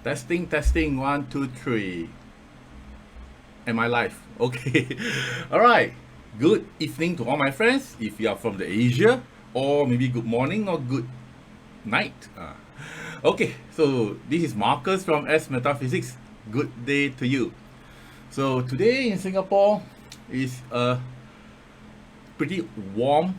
Testing, testing, 1, 2, 3. Am I live? Okay. All right. Good evening to all my friends. If you are from the Asia, or maybe good morning or good night. Okay. So this is Marcus from Metaphysics. Good day to you. So today in Singapore is a pretty warm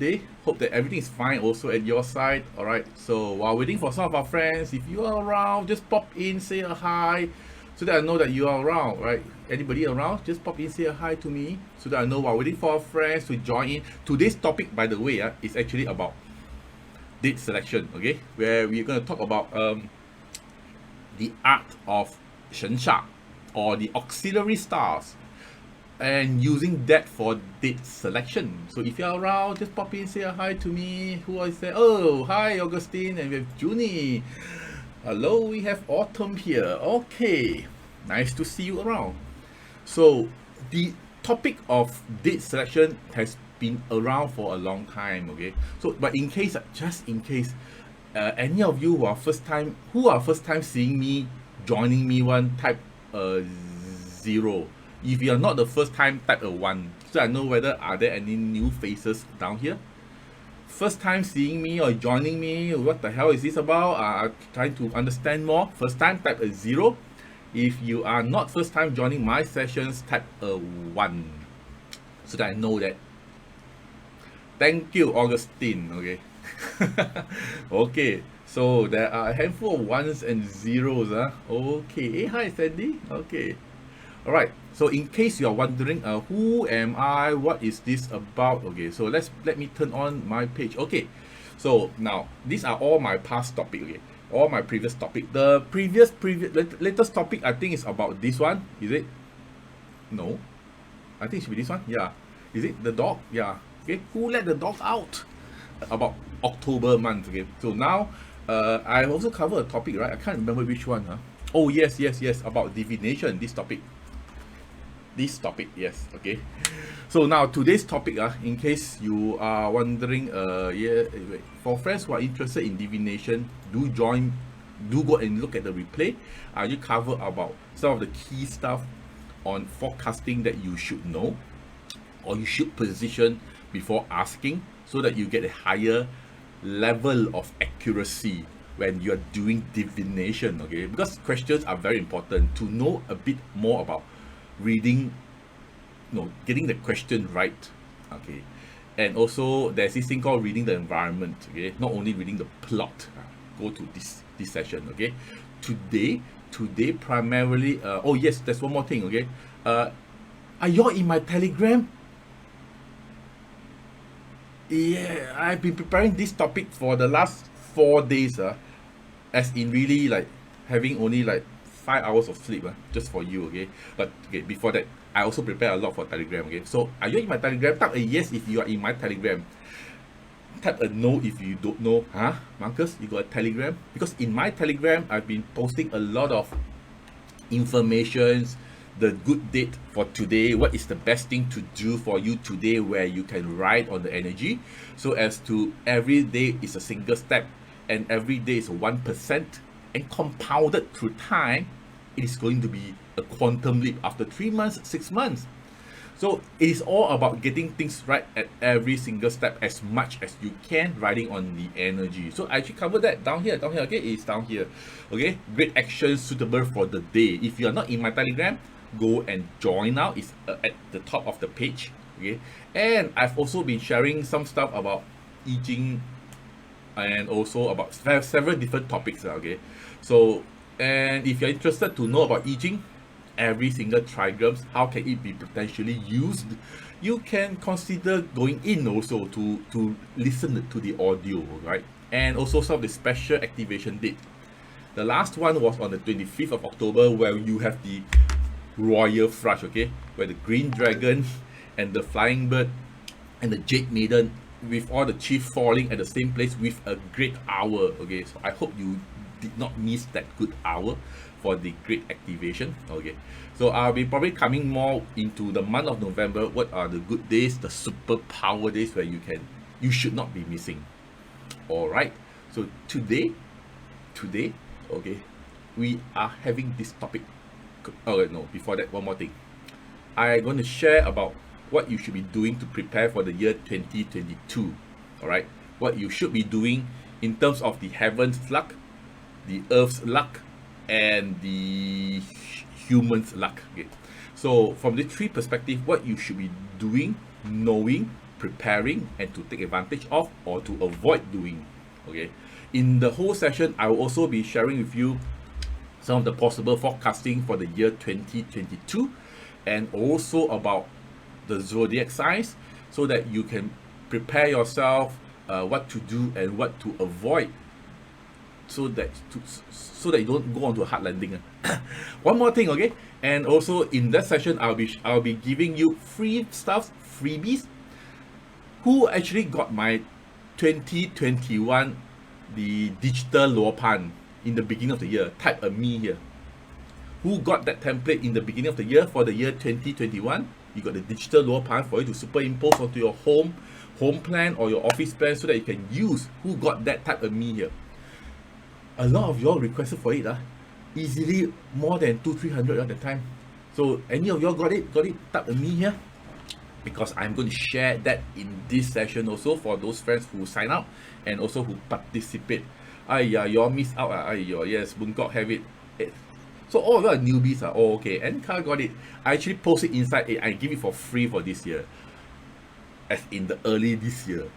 day. Hope that everything is fine also at your side. All right, so while waiting for some of our friends, if you are around, just pop in, say a hi, so that I know that you are around. Right, anybody around, just pop in, say a hi to me, so that I know while waiting for our friends to join in. Today's topic, by the way, is actually about date selection. Okay, where we're going to talk about the art of Shensha, or the auxiliary stars, and using that for date selection. So if you're around, just pop in, say a hi to me. Who is there? Oh, hi Augustine, and we have Junie. Hello, we have Autumn here. Okay, nice to see you around. So the topic of date selection has been around for a long time. Okay, so but in case, just in case, any of you who are first time seeing me, joining me, one type 0. If you are not the first time, type a 1, so I know whether are there any new faces down here. First time seeing me or joining me, what the hell is this about? Trying to understand more. First time, type a 0. If you are not first time joining my sessions, type a 1, so that I know that. Thank you, Augustine. Okay. Okay, so there are a handful of 1s and 0s. Okay. Hey, hi Sandy. Okay. All right, so in case you're wondering, who am I, what is this about? Okay, so let me turn on my page. Okay, so now these are all my past topic. Okay, all my previous topic. The latest topic, I think, is about this one. Is it? No, I think it should be this one. Yeah. Is it the dog? Yeah. Okay, who let the dog out? About October month. Okay, so now I also covered a topic, right? I can't remember which one. Oh, yes, about divination. This topic, yes. Okay, so now today's topic, in case you are wondering, for friends who are interested in divination, do go and look at the replay. You cover about some of the key stuff on forecasting that you should know, or you should position before asking, so that you get a higher level of accuracy when you're doing divination. Okay, because questions are very important to know a bit more about reading, getting the question right. Okay, and also there's this thing called reading the environment. Okay, not only reading the plot. Go to this session. Okay, today primarily, oh yes, there's one more thing. Okay, are you all in my Telegram? Yeah, I've been preparing this topic for the last 4 days, as in really like having only like 5 hours of sleep, just for you. Okay, but okay, before that, I also prepare a lot for Telegram. Okay, so are you in my Telegram? Type a yes if you are in my Telegram. Type a no if you don't know. Marcus, you got a Telegram? Because in my Telegram, I've been posting a lot of informations, the good date for today, what is the best thing to do for you today, where you can ride on the energy, so as to every day is a single step, and every day is 1%, and compounded through time, it is going to be a quantum leap after 3 months, 6 months. So it is all about getting things right at every single step, as much as you can, riding on the energy. So I actually covered that down here. Okay, it's down here. Okay, great actions suitable for the day. If you are not in my Telegram, go and join now. It's at the top of the page. Okay, and I've also been sharing some stuff about I Ching, and also about several different topics. Okay, so, and if you're interested to know about I Ching, every single trigrams, how can it be potentially used, you can consider going in also to listen to the audio, right? And also some of the special activation date. The last one was on the 25th of October, where you have the royal flush. Okay, where the green dragon and the flying bird and the jade maiden, with all the chief falling at the same place with a great hour. Okay, so I hope you did not miss that good hour for the great activation. Okay, so I'll be probably coming more into the month of November. What are the good days, the super power days, where you should not be missing. All right, so today, okay, we are having this topic. Oh no, before that, one more thing. I'm going to share about what you should be doing to prepare for the year 2022. All right, what you should be doing in terms of the heaven's luck, the earth's luck, and the human's luck. Okay, so from the three perspectives, what you should be doing, knowing, preparing, and to take advantage of or to avoid doing. Okay, in the whole session, I will also be sharing with you some of the possible forecasting for the year 2022, and also about the zodiac signs, so that you can prepare yourself what to do and what to avoid, so that you don't go onto a hard landing. One more thing, okay? And also in that session, I'll be giving you free stuff, freebies. Who actually got my 2021 the digital luopan in the beginning of the year? Type a me here. Who got that template in the beginning of the year for the year 2021? You got the digital luopan for you to superimpose onto your home plan or your office plan, so that you can use. Who got that? Type a me here. A lot of y'all requested for it, easily more than 200-300 at the time. So any of y'all got it? Type a me here, because I'm going to share that in this session also for those friends who sign up and also who participate. Y'all miss out. Yes, Bungkok have it. So all of you are newbies. Oh, okay. And Car got it. I actually post it inside it. I give it for free for this year, as in the early this year.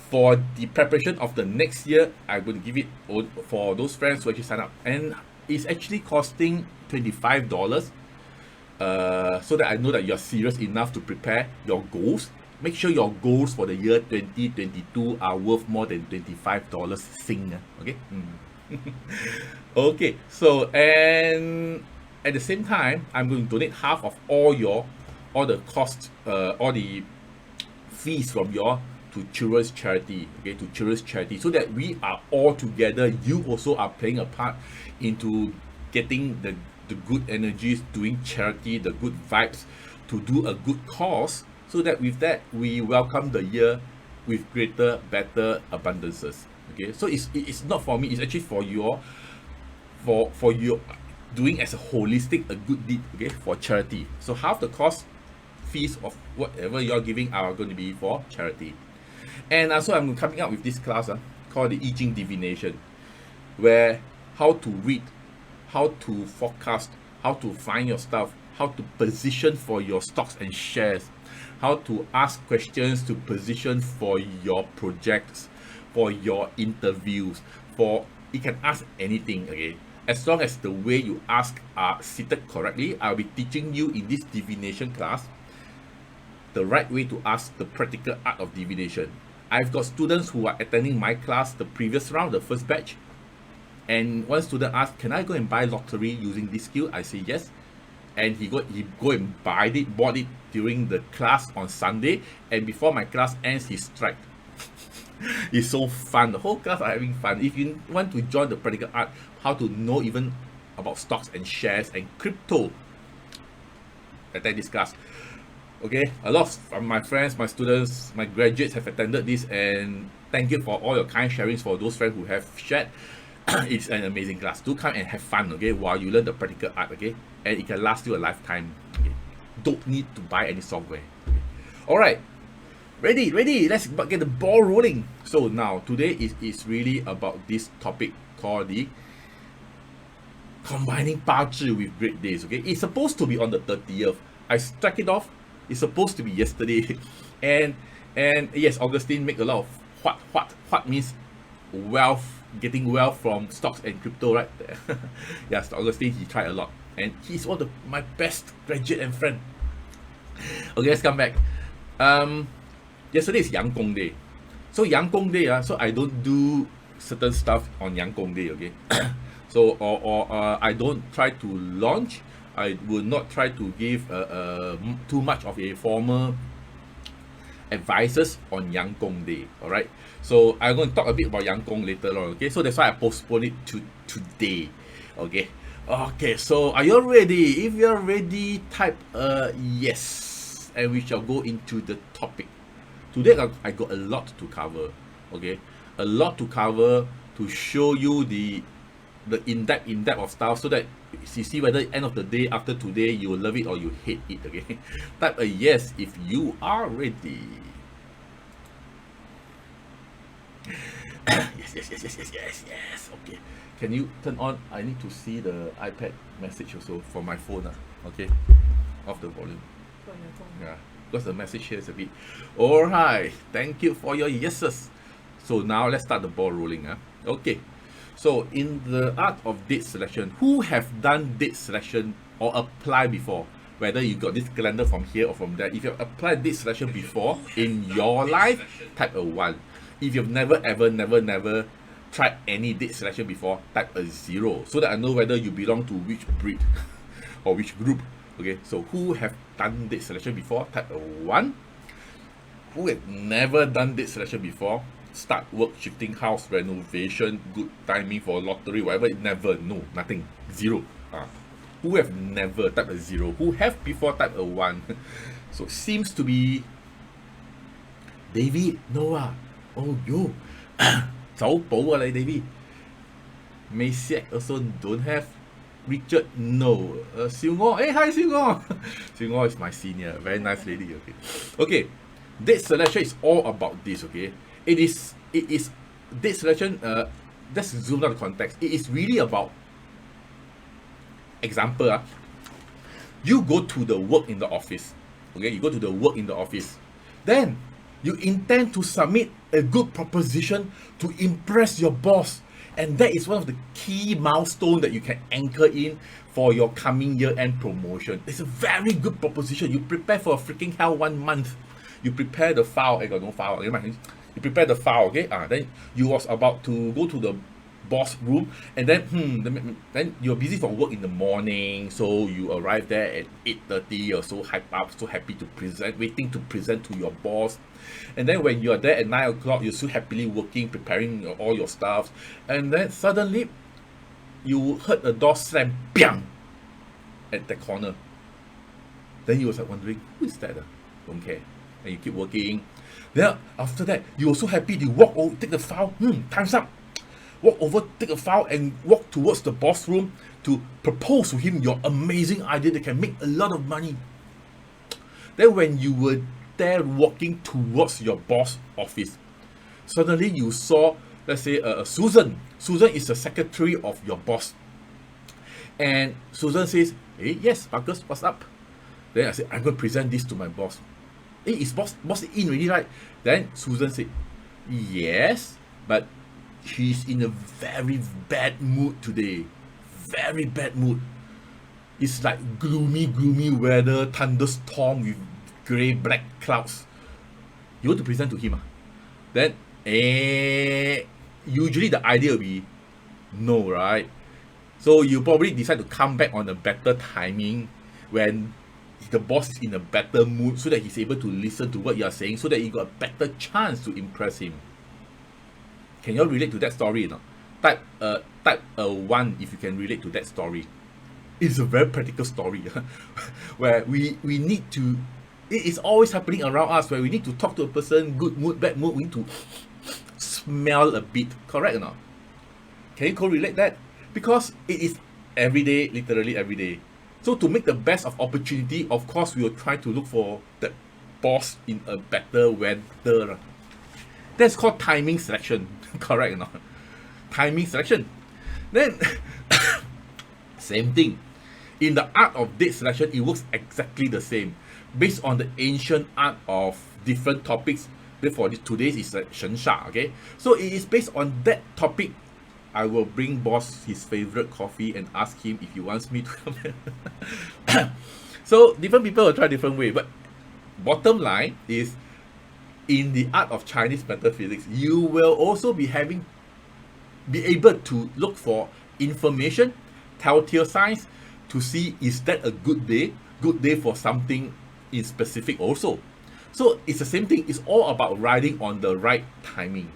For the preparation of the next year, I'm going to give it for those friends who actually sign up, and it's actually costing $25. So that I know that you're serious enough to prepare your goals. Make sure your goals for the year 2022 are worth more than $25 Sing. Okay. Okay. So, and at the same time, I'm going to donate half of all the cost, all the fees from your to children's charity. Okay, to children's charity, so that we are all together. You also are playing a part into getting the good energies, doing charity, the good vibes, to do a good cause, so that with that we welcome the year with greater, better abundances. Okay, so it's not for me, it's actually for your doing as a holistic a good deed, okay, for charity. So half the cost fees of whatever you're giving are going to be for charity. And also I'm coming up with this class called the I Ching divination, where how to read, how to forecast, how to find your stuff, how to position for your stocks and shares, how to ask questions to position for your projects, for your interviews, you can ask anything, okay? As long as the way you ask are seated correctly. I'll be teaching you in this divination class the right way to ask, the practical art of divination. I've got students who are attending my class the previous round, the first batch. And one student asked, can I go and buy lottery using this skill? I say yes. And he go and bought it during the class on Sunday. And before my class ends, he striked. It's so fun. The whole class are having fun. If you want to join the practical art, how to know even about stocks and shares and crypto, attend this class. Okay, a lot of my friends, my students, my graduates have attended this, and thank you for all your kind sharings for those friends who have shared. It's an amazing class. Do come and have fun, okay, while you learn the practical art, okay, and it can last you a lifetime. Okay? Don't need to buy any software. Okay? All right, ready, let's get the ball rolling. So now today is really about this topic called the combining Bazi with great days. Okay, it's supposed to be on the 30th. I struck it off. It's supposed to be yesterday. and yes, Augustine make a lot of what means wealth, getting wealth from stocks and crypto, right? Yes, Augustine, he tried a lot, and he's one of my best graduate and friend. Okay, let's come back. Yesterday is Yangkong Day. So Yangkong Day, so I don't do certain stuff on Yangkong Day, okay? So I don't try to launch. I will not try to give too much of a formal advices on Yangkong Day. All right. So I'm going to talk a bit about Yangkong later on. Okay. So that's why I postponed it to today. Okay. Okay. So are you ready? If you're ready, type yes, and we shall go into the topic. Today I got a lot to cover. Okay, a lot to cover to show you the the in-depth of style, so that you see whether end of the day, after today, you will love it or you hate it. Okay, type a yes if you are ready. Yes. Okay, can you turn on? I need to see the iPad message also for my phone. Okay, off the volume. Yeah, because the message here is a bit. All right, thank you for your yeses. So now let's start the ball rolling. Okay, so in the art of date selection, who have done date selection or apply before? Whether you got this calendar from here or from there, if you've applied date selection before in your life, type a 1. If you've never tried any date selection before, type a 0, so that I know whether you belong to which breed or which group. Okay, so who have done date selection before, type a 1. Who have never done date selection before, start work, shifting house, renovation, good timing for lottery, whatever, never, no, nothing, 0. Who have never, type a 0. Who have before, type a 1. So seems to be David, Noah. Oh, yo. 走寶啊你 David. Maysiak also don't have. Richard, no. Siu Ngo, hey, hi Siu Ngo. Siu Ngo is my senior, very nice lady. Okay, date selection is all about this. Okay, it is date selection. Let's zoom out the context. It is really about, example, you go to the work in the office. Okay, you go to the work in the office, then you intend to submit a good proposition to impress your boss, and that is one of the key milestones that you can anchor in for your coming year-end promotion. It's a very good proposition. You prepare for a freaking hell 1 month. You prepare the file. I got no file. Okay? You prepare the file. Okay. Then you was about to go to the boss room, and then you're busy for work in the morning, so you arrive there at 8:30. You're so hyped up, so happy to present, waiting to present to your boss. And then when you're there at 9 o'clock, you're still happily working, preparing all your stuff, and then suddenly you heard a door slam, bang, at the corner. Then you was like wondering, who is that? Don't care. And you keep working. Then after that, you're also happy to walk over, take the file. Time's up. Walk over, take a file, and walk towards the boss room to propose to him your amazing idea that can make a lot of money. Then when you were there walking towards your boss office, suddenly you saw, let's say, Susan. Susan is the secretary of your boss. And Susan says, hey, yes, Marcus, what's up? Then I said, I'm going to present this to my boss. Hey, is boss in already, right? Then Susan said, yes, but she's in a very bad mood today. Very bad mood. It's like gloomy weather, thunderstorm with grey black clouds. You want to present to him? Then usually the idea will be no, right? So you probably decide to come back on a better timing when the boss is in a better mood, so that he's able to listen to what you are saying, so that you got a better chance to impress him. Can you all relate to that story? Type a 1 if you can relate to that story. It's a very practical story where we need to, it is always happening around us, where we need to talk to a person, good mood, bad mood, we need to smell a bit. Correct or not? Can you correlate that? Because it is every day, literally every day. So to make the best of opportunity, of course, we will try to look for the boss in a better weather. That's called timing selection. Correct or not? Timing selection. Then, same thing. In the art of date selection, it works exactly the same. Based on the ancient art of different topics. Therefore, today's is Shen Sha. Okay? So it is based on that topic. I will bring boss his favorite coffee and ask him if he wants me to come. So different people will try different way. But bottom line is, in the art of Chinese metaphysics, you will also be able to look for information, telltale signs, to see is that a good day for something in specific also. So it's the same thing. It's all about riding on the right timing.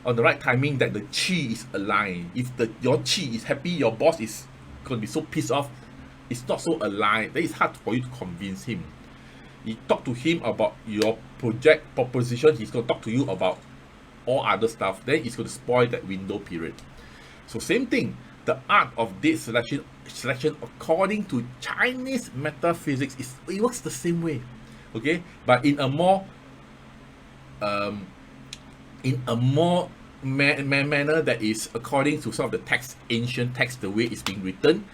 On the right timing that the chi is aligned. If your chi is happy, your boss is going to be so pissed off, it's not so aligned, then it's hard for you to convince him. You talk to him about your project proposition, he's going to talk to you about all other stuff, then it's going to spoil that window period. So same thing, the art of date selection according to Chinese metaphysics it works the same way, okay, but in a more um, manner that is according to some of the text, ancient text, the way it's being written,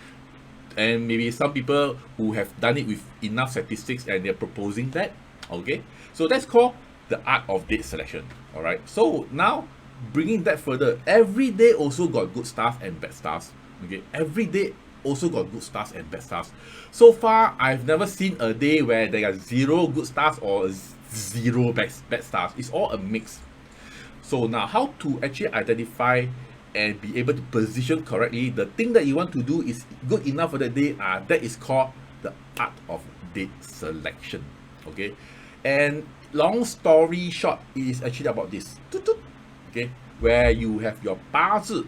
and maybe some people who have done it with enough statistics and they're proposing that, okay. So that's called the art of date selection. All right, so now bringing that further, every day also got good stars and bad stars, okay. Every day also got good stars and bad stars. So far I've never seen a day where there are 0 good stars or 0 bad stars. It's all a mix. So now how to actually identify and be able to position correctly the thing that you want to do is good enough for the day, that is called the art of date selection, okay. And long story short, it is actually about this, okay, where you have your Bazi,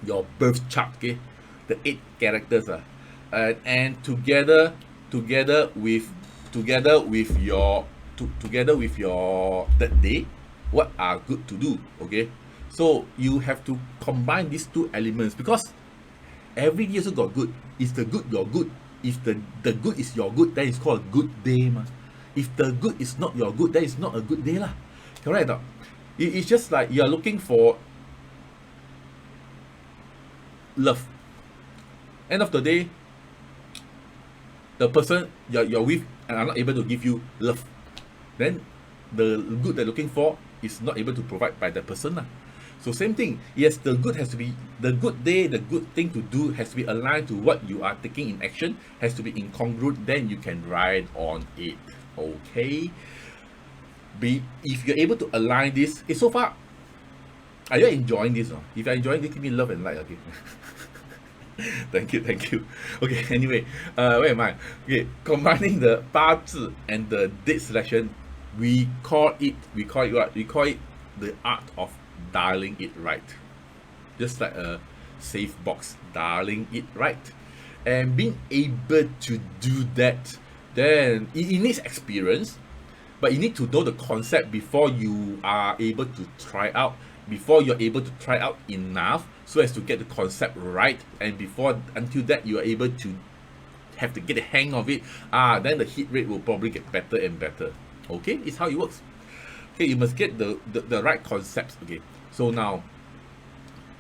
your birth chart, okay, the 8 characters, and together with your that day, what are good to do, okay. So you have to combine these 2 elements, because every day also got good. Is the good your good? If the good is your good, then it's called a good day, ma. If the good is not your good, then it's not a good day lah. Correct or not? It's just like you're looking for love. End of the day, the person you're with and are not able to give you love, then the good they're looking for is not able to provide by the person lah. So same thing, yes, the good has to be, the good day, the good thing to do has to be aligned to what you are taking in action, has to be incongruent, then you can ride on it, okay. If you're able to align this, so far, are you enjoying this? If you're enjoying this, give me love and like, okay. thank you. Okay, anyway, where am I? Okay, combining the Bazi and the date selection, we call it what? We call it the art of dialing it right. Just like a safe box, dialing it right. And being able to do that, then it needs experience, but you need to know the concept before you are able to try out, before you're able to try out enough so as to get the concept right, and until that you are able to have to get the hang of it, then the hit rate will probably get better and better, okay. It's how it works, okay. You must get the right concepts, okay. So now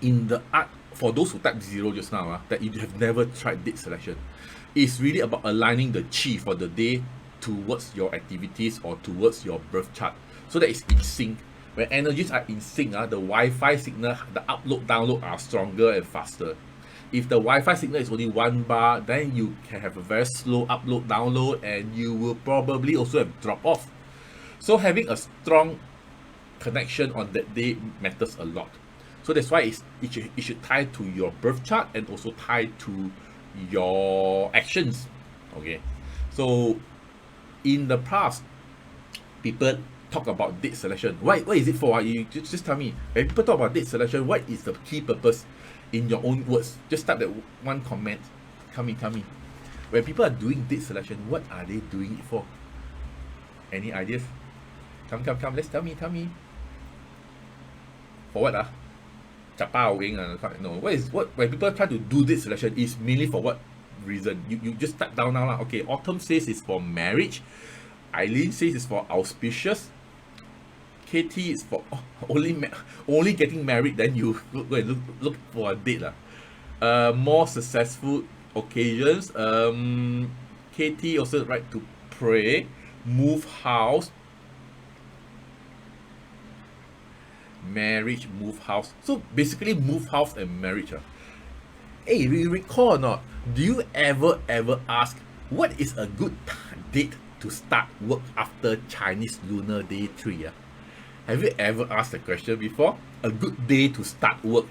in the art, for those who type 0 just now, that you have never tried date selection, it's really about aligning the chi for the day towards your activities or towards your birth chart, so that it's in sync. When energies are in sync, the Wi-Fi signal, the upload download are stronger and faster. If the Wi-Fi signal is only 1 bar, then you can have a very slow upload download, and you will probably also have drop off. So having a strong connection on that day matters a lot. So that's why it should tie to your birth chart and also tie to your actions, okay. So in the past, people talk about date selection. What is it for? You just tell me. When people talk about date selection, what is the key purpose? In your own words, just type that one comment. Tell me. When people are doing date selection, what are they doing it for? Any ideas? Come. Let's tell me. For what? No. When people try to do date selection, is mainly for what reason? You just type down now lah. Okay, Autumn says it's for marriage. Eileen says it's for auspicious. KT is for only getting married, then you go and look for a date lah. More successful occasions. KT also right to pray, move house, marriage, move house. So basically move house and marriage. Hey, you recall or not? Do you ever ask what is a good date to start work after Chinese Lunar Day 3? Have you ever asked the question before? A good day to start work.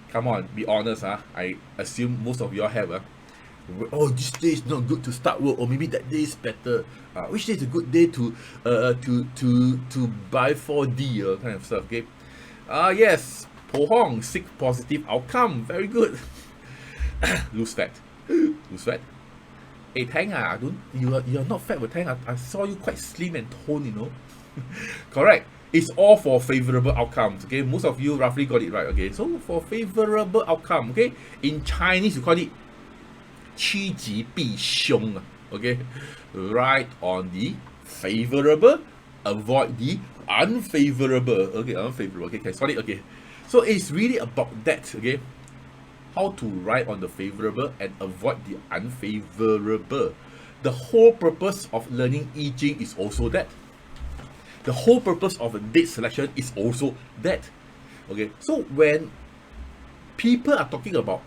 Come on, be honest. I assume most of you all have. Oh, this day is not good to start work, or maybe that day is better. Which day is a good day to buy 4D kind of stuff? Okay. Yes, Po Hong, seek positive outcome. Very good. Lose fat. Hey Tang, you're not fat with Tang. I saw you quite slim and toned, Correct. It's all for favorable outcomes. Okay, most of you roughly got it right. Okay, so for favorable outcome, okay, in Chinese you call it 趋吉避凶. Okay, right on the favorable, avoid the unfavorable. Okay, unfavorable. Okay, okay, sorry. Okay, so it's really about that. Okay, how to write on the favorable and avoid the unfavorable. The whole purpose of learning I Ching is also that. The whole purpose of a date selection is also that. Okay, so when people are talking about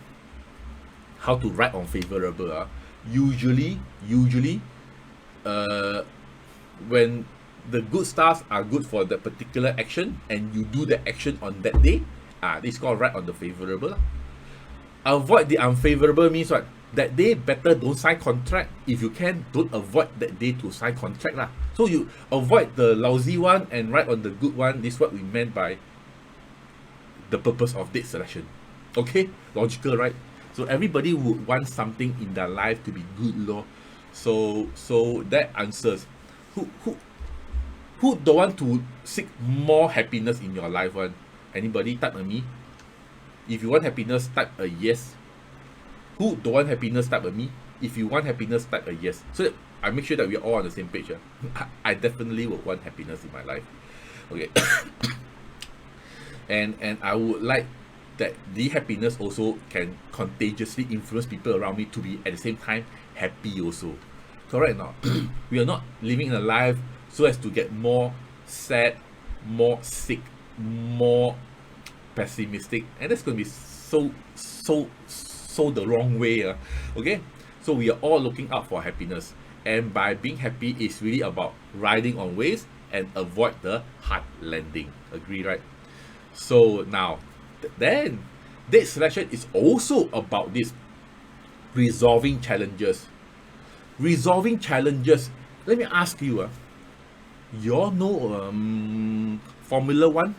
how to write on favorable, usually, when the good stars are good for that particular action and you do the action on that day, this is called write on the favorable. Avoid the unfavorable means what? That day better don't sign contract. If you can, don't avoid that day to sign contract lah. So you avoid the lousy one and write on the good one. This is what we meant by the purpose of date selection. Okay, logical, right? So everybody would want something in their life to be good, lor. So that answers. Who don't want to seek more happiness in your life one? Anybody? Type a me. If you want happiness, type a yes. Who don't want happiness, type a me. If you want happiness, type a yes. So that I make sure that we're all on the same page. I definitely would want happiness in my life. Okay. and I would like that the happiness also can contagiously influence people around me to be at the same time happy also. Correct or not? We are not living in a life so as to get more sad, more sick, more pessimistic, and that's going to be so the wrong way. Okay, so we are all looking out for happiness, and by being happy is really about riding on waves and avoid the hard landing. Agree, right? So now then date selection is also about this resolving challenges. Let me ask you, you all know Formula One,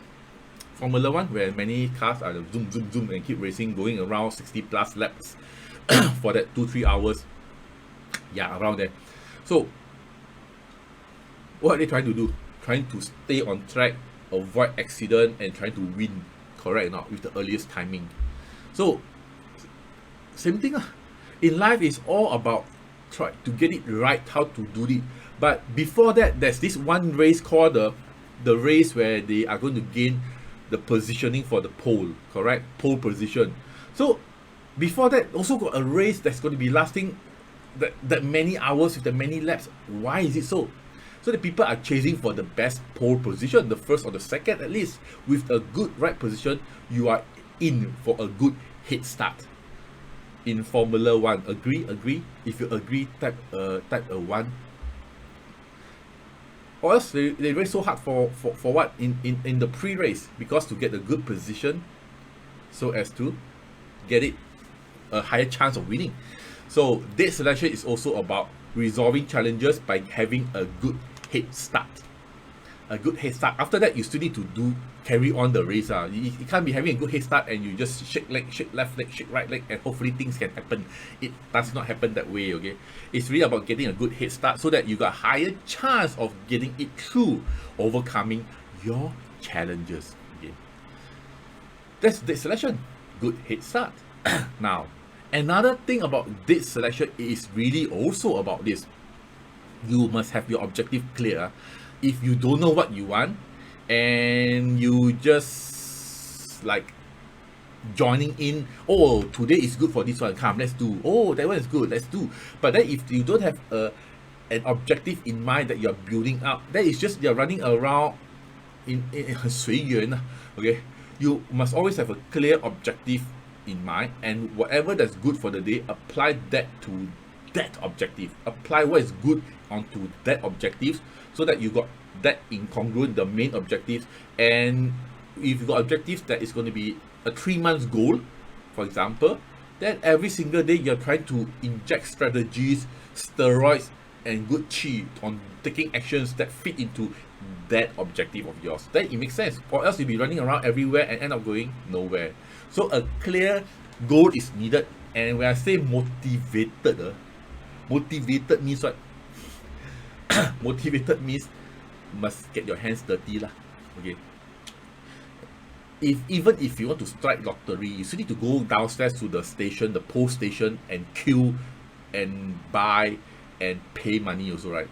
where many cars are zoom and keep racing, going around 60 plus laps for that 2-3 hours. Yeah, around there. So what are they trying to do? Trying to stay on track, avoid accident, and trying to win. Correct or not? With the earliest timing. So same thing. In life is all about try to get it right, how to do it. But before that, there's this one race called the race where they are going to gain the positioning for the pole, correct? Pole position. So before that, also got a race that's going to be lasting that many hours with the many laps. Why is it so? So the people are chasing for the best pole position, the first or the second at least. With a good right position, you are in for a good head start in Formula One. Agree? If you agree, type a 1. Or else they race so hard for what? In the pre-race, because to get a good position so as to get it a higher chance of winning. So date selection is also about resolving challenges by having a good head start. After that, you still need to carry on the race. You can't be having a good head start and you just shake leg, shake left leg, shake right leg, and hopefully things can happen. It does not happen that way. Okay, it's really about getting a good head start so that you got higher chance of getting it through, overcoming your challenges. Okay, that's date selection. Good head start. Now, another thing about date selection is really also about this. You must have your objective clear. If you don't know what you want and you just like joining in, oh, today is good for this one, come, let's do. Oh, that one is good, let's do. But then if you don't have an objective in mind that you're building up, that is just you're running around in 很随缘. Okay, you must always have a clear objective in mind, and whatever that's good for the day, apply that to that objective. Apply what is good onto that objective, so that you got that incongruent, the main objectives. And if you got objectives that is going to be a 3 months goal, for example, then every single day you're trying to inject strategies, steroids, and good chi on taking actions that fit into that objective of yours. Then it makes sense. Or else you'll be running around everywhere and end up going nowhere. So a clear goal is needed. And when I say motivated, motivated means what? Motivated means must get your hands dirty lah. Okay, even if you want to strike lottery, you still need to go downstairs to the station, the post station, and queue and buy and pay money also, right?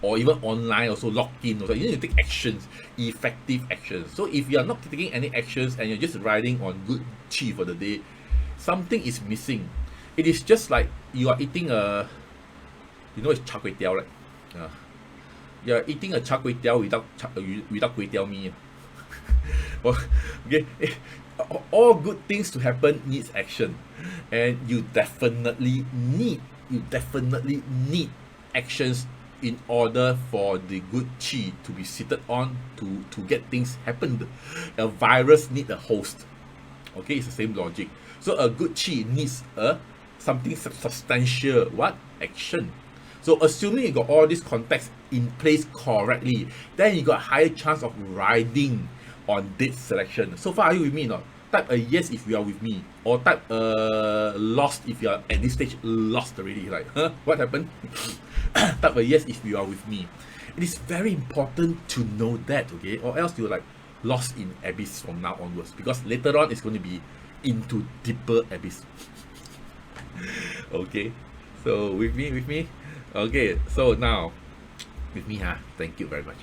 Or even online also log in also. You need to take actions, effective actions. So if you are not taking any actions and you're just riding on good chi for the day, something is missing. It is just like you are eating a, you know, it's char kway teow, right? You're eating a char kway teow without kway teow mee. Well, okay, all good things to happen needs action, and you definitely need actions in order for the good chi to be seated on to get things happen. A virus need a host. Okay, it's the same logic. So a good chi needs a something substantial, what, action. So assuming you got all this context in place correctly, then you got higher chance of riding on date selection. So far, are you with me or not? Type a yes if you are with me, or type lost if you are at this stage lost already. Like, huh? What happened? Type a yes if you are with me. It is very important to know that, okay? Or else you're like lost in abyss from now onwards, because later on it's going to be into deeper abyss. Okay, so with me. Okay, so now with me, thank you very much.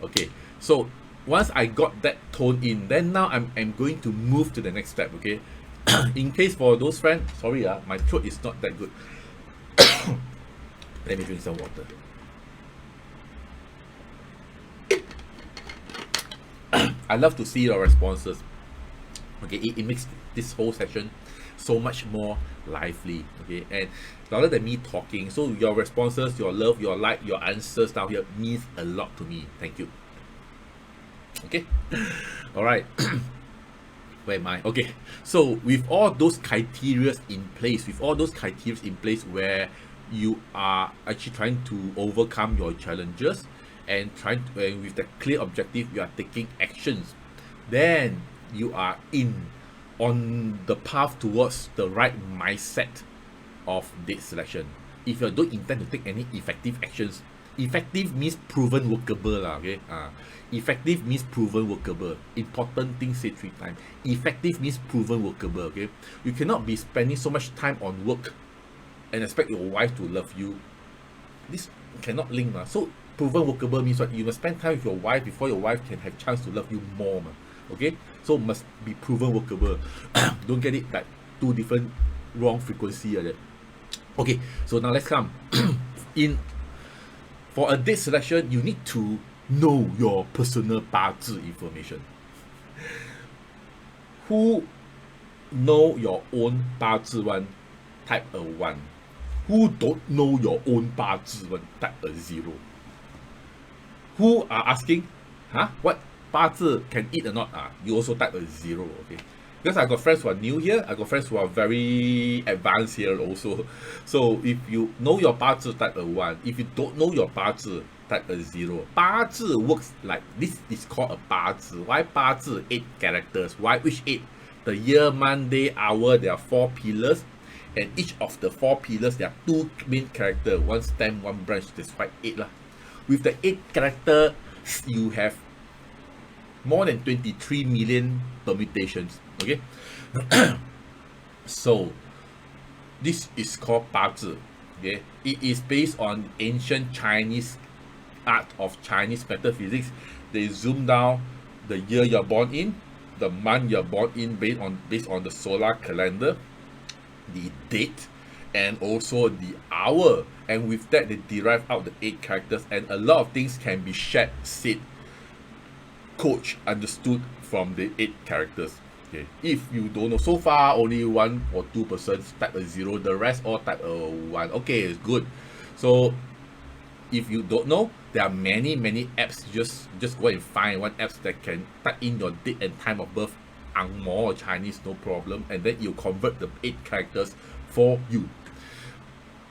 Okay, so once I got that tone in, then now I'm going to move to the next step. Okay, in case for those friends, sorry, my throat is not that good. Let me drink some water. I love to see your responses. Okay, it makes this whole session so much more lively. Okay, and rather than me talking, so your responses, your love, your like, your answers down here means a lot to me. Thank you. Okay, all right. Where am I? Okay, so with all those criteria in place, where you are actually trying to overcome your challenges and and with the clear objective, you are taking actions, then you are on the path towards the right mindset of date selection. If you don't intend to take any effective actions, effective means proven workable lah, okay? Effective means proven workable. Important thing, say 3 times. Effective means proven workable, okay? You cannot be spending so much time on work and expect your wife to love you. This cannot link. So proven workable means what? You must spend time with your wife before your wife can have chance to love you more. Okay? So must be proven workable. Don't get it like 2 different wrong frequency. Okay, so now let's come. For a date selection, you need to know your personal Bazi information. Who know your own Bazi one? Type a 1. Who don't know your own Bazi one? Type a 0. Who are asking, what Bazi can eat or not? You also type a 0, okay? Because I got friends who are new here, I got friends who are very advanced here also. So if you know your Bazi, type a 1. If you don't know your Bazi, type a 0. Bazi works like this, is called a Bazi. Why Bazi? 8 characters. Why? Which 8? The year, month, day, hour. There are 4 pillars, and each of the 4 pillars, there are 2 main characters, 1 stem, 1 branch. That's why 8 lah. With the 8 character, you have more than 23 million permutations. Okay, so this is called Bazi. Okay, it is based on ancient Chinese art of Chinese metaphysics. They zoom down the year you're born in, the month you're born in, based on the solar calendar, the date, and also the hour. And with that, they derive out the 8 characters, and a lot of things can be shared, said, coach, understood from the 8 characters. Okay, if you don't know, so far only 1 or 2 persons type a 0, the rest all type a 1. Okay, it's good. So if you don't know, there are many apps. Just go and find one apps that can type in your date and time of birth, Angmo or Chinese, no problem, and then you convert the 8 characters for you.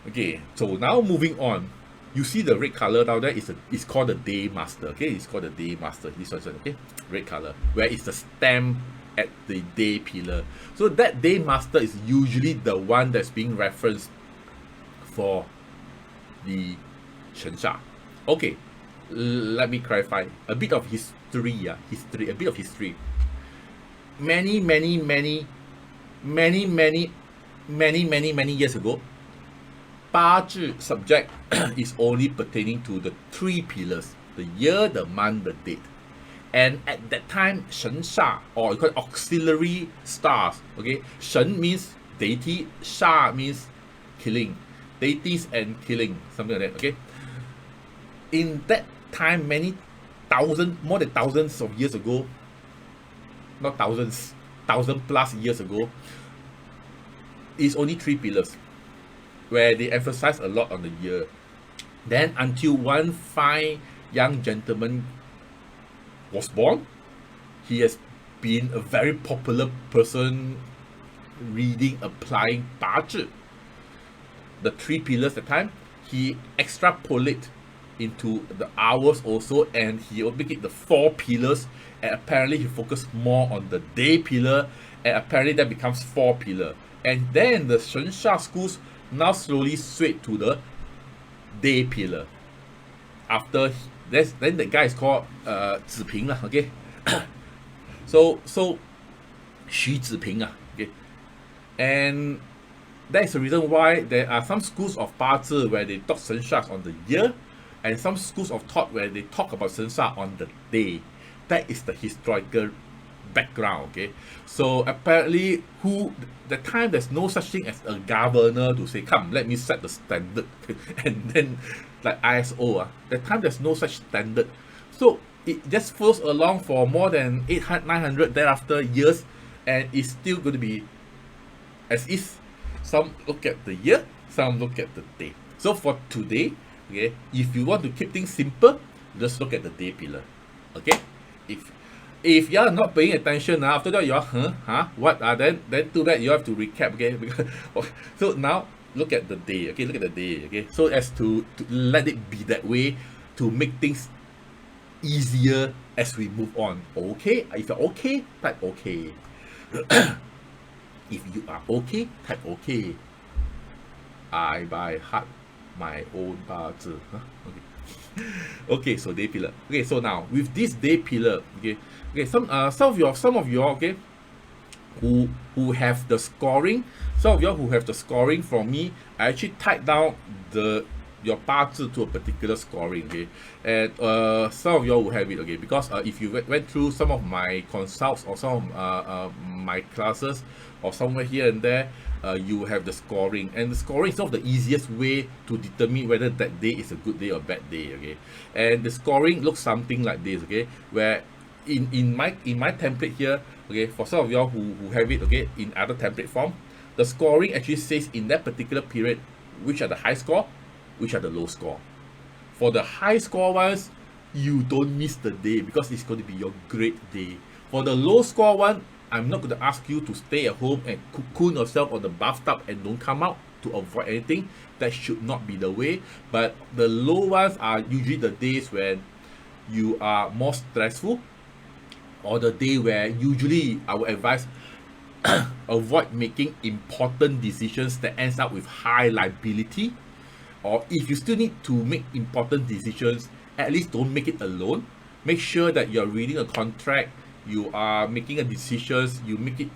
Okay, so now moving on, you see the red color down there is called the day master. Okay, it's called the day master. This one, okay, red color, where it's the stamp at the day pillar. So that day master is usually the one that's being referenced for the Shen Sha. Okay, let me clarify a bit of his history, history, a bit of history. Many years ago, 八字 subject is only pertaining to the three pillars: the year, the month, the date. And at that time, 神煞, or you call it auxiliary stars, okay? 神 means deity, 煞 means killing, deities and killing, something like that, okay? In that time, more than thousands of years ago, not thousands, 1,000+ years ago, is only three pillars, where they emphasize a lot on the year. Then until one fine young gentleman was born, he has been a very popular person reading, applying 八字, the three pillars at the time. He extrapolate into the hours also, and he will make it the four pillars, and apparently he focused more on the day pillar, and apparently that becomes four pillar. And then the 神煞 schools now slowly swayed to the day pillar. After then the guy is called 子平 lah, okay? so Xu Ziping, okay? And that is the reason why there are some schools of 八字 where they talk 神煞 on the year, and some schools of thought where they talk about 神煞 on the day. That is the historical background, okay? So apparently, the time there's no such thing as a governor to say, come, let me set the standard, and then like ISO, that time there's no such standard. So it just flows along for more than 800, 900 thereafter years, and it's still going to be as is. Some look at the year, some look at the day. So for today, okay, if you want to keep things simple, just look at the day pillar, okay? If you are not paying attention, after that you are what, then too bad, you have to recap, okay? Because so now look at the day, okay? Look at the day, okay? So as to let it be that way, to make things easier as we move on, okay? If you're okay, type okay. If you are okay, type okay. I by heart my own 八字, okay. Okay, so day pillar. Okay, so now with this day pillar, okay, some of you, okay, who have the scoring, some of you who have the scoring from me, I actually type down your 八字 to a particular scoring, okay, and some of you will have it, okay, because if you went through some of my consults or some of my classes or somewhere here and there, you have the scoring, and the scoring is not the easiest way to determine whether that day is a good day or bad day, okay? And the scoring looks something like this, okay, where in my template here, okay, for some of y'all who have it, okay, in other template form, the scoring actually says in that particular period which are the high score, which are the low score. For the high score ones, you don't miss the day because it's going to be your great day. For the low score one, I'm not going to ask you to stay at home and cocoon yourself on the bathtub and don't come out to avoid anything. That should not be the way. But the low ones are usually the days when you are more stressful, or the day where usually I would advise avoid making important decisions that ends up with high liability. Or if you still need to make important decisions, at least don't make it alone. Make sure that you're reading a contract, you are making a decision, you make it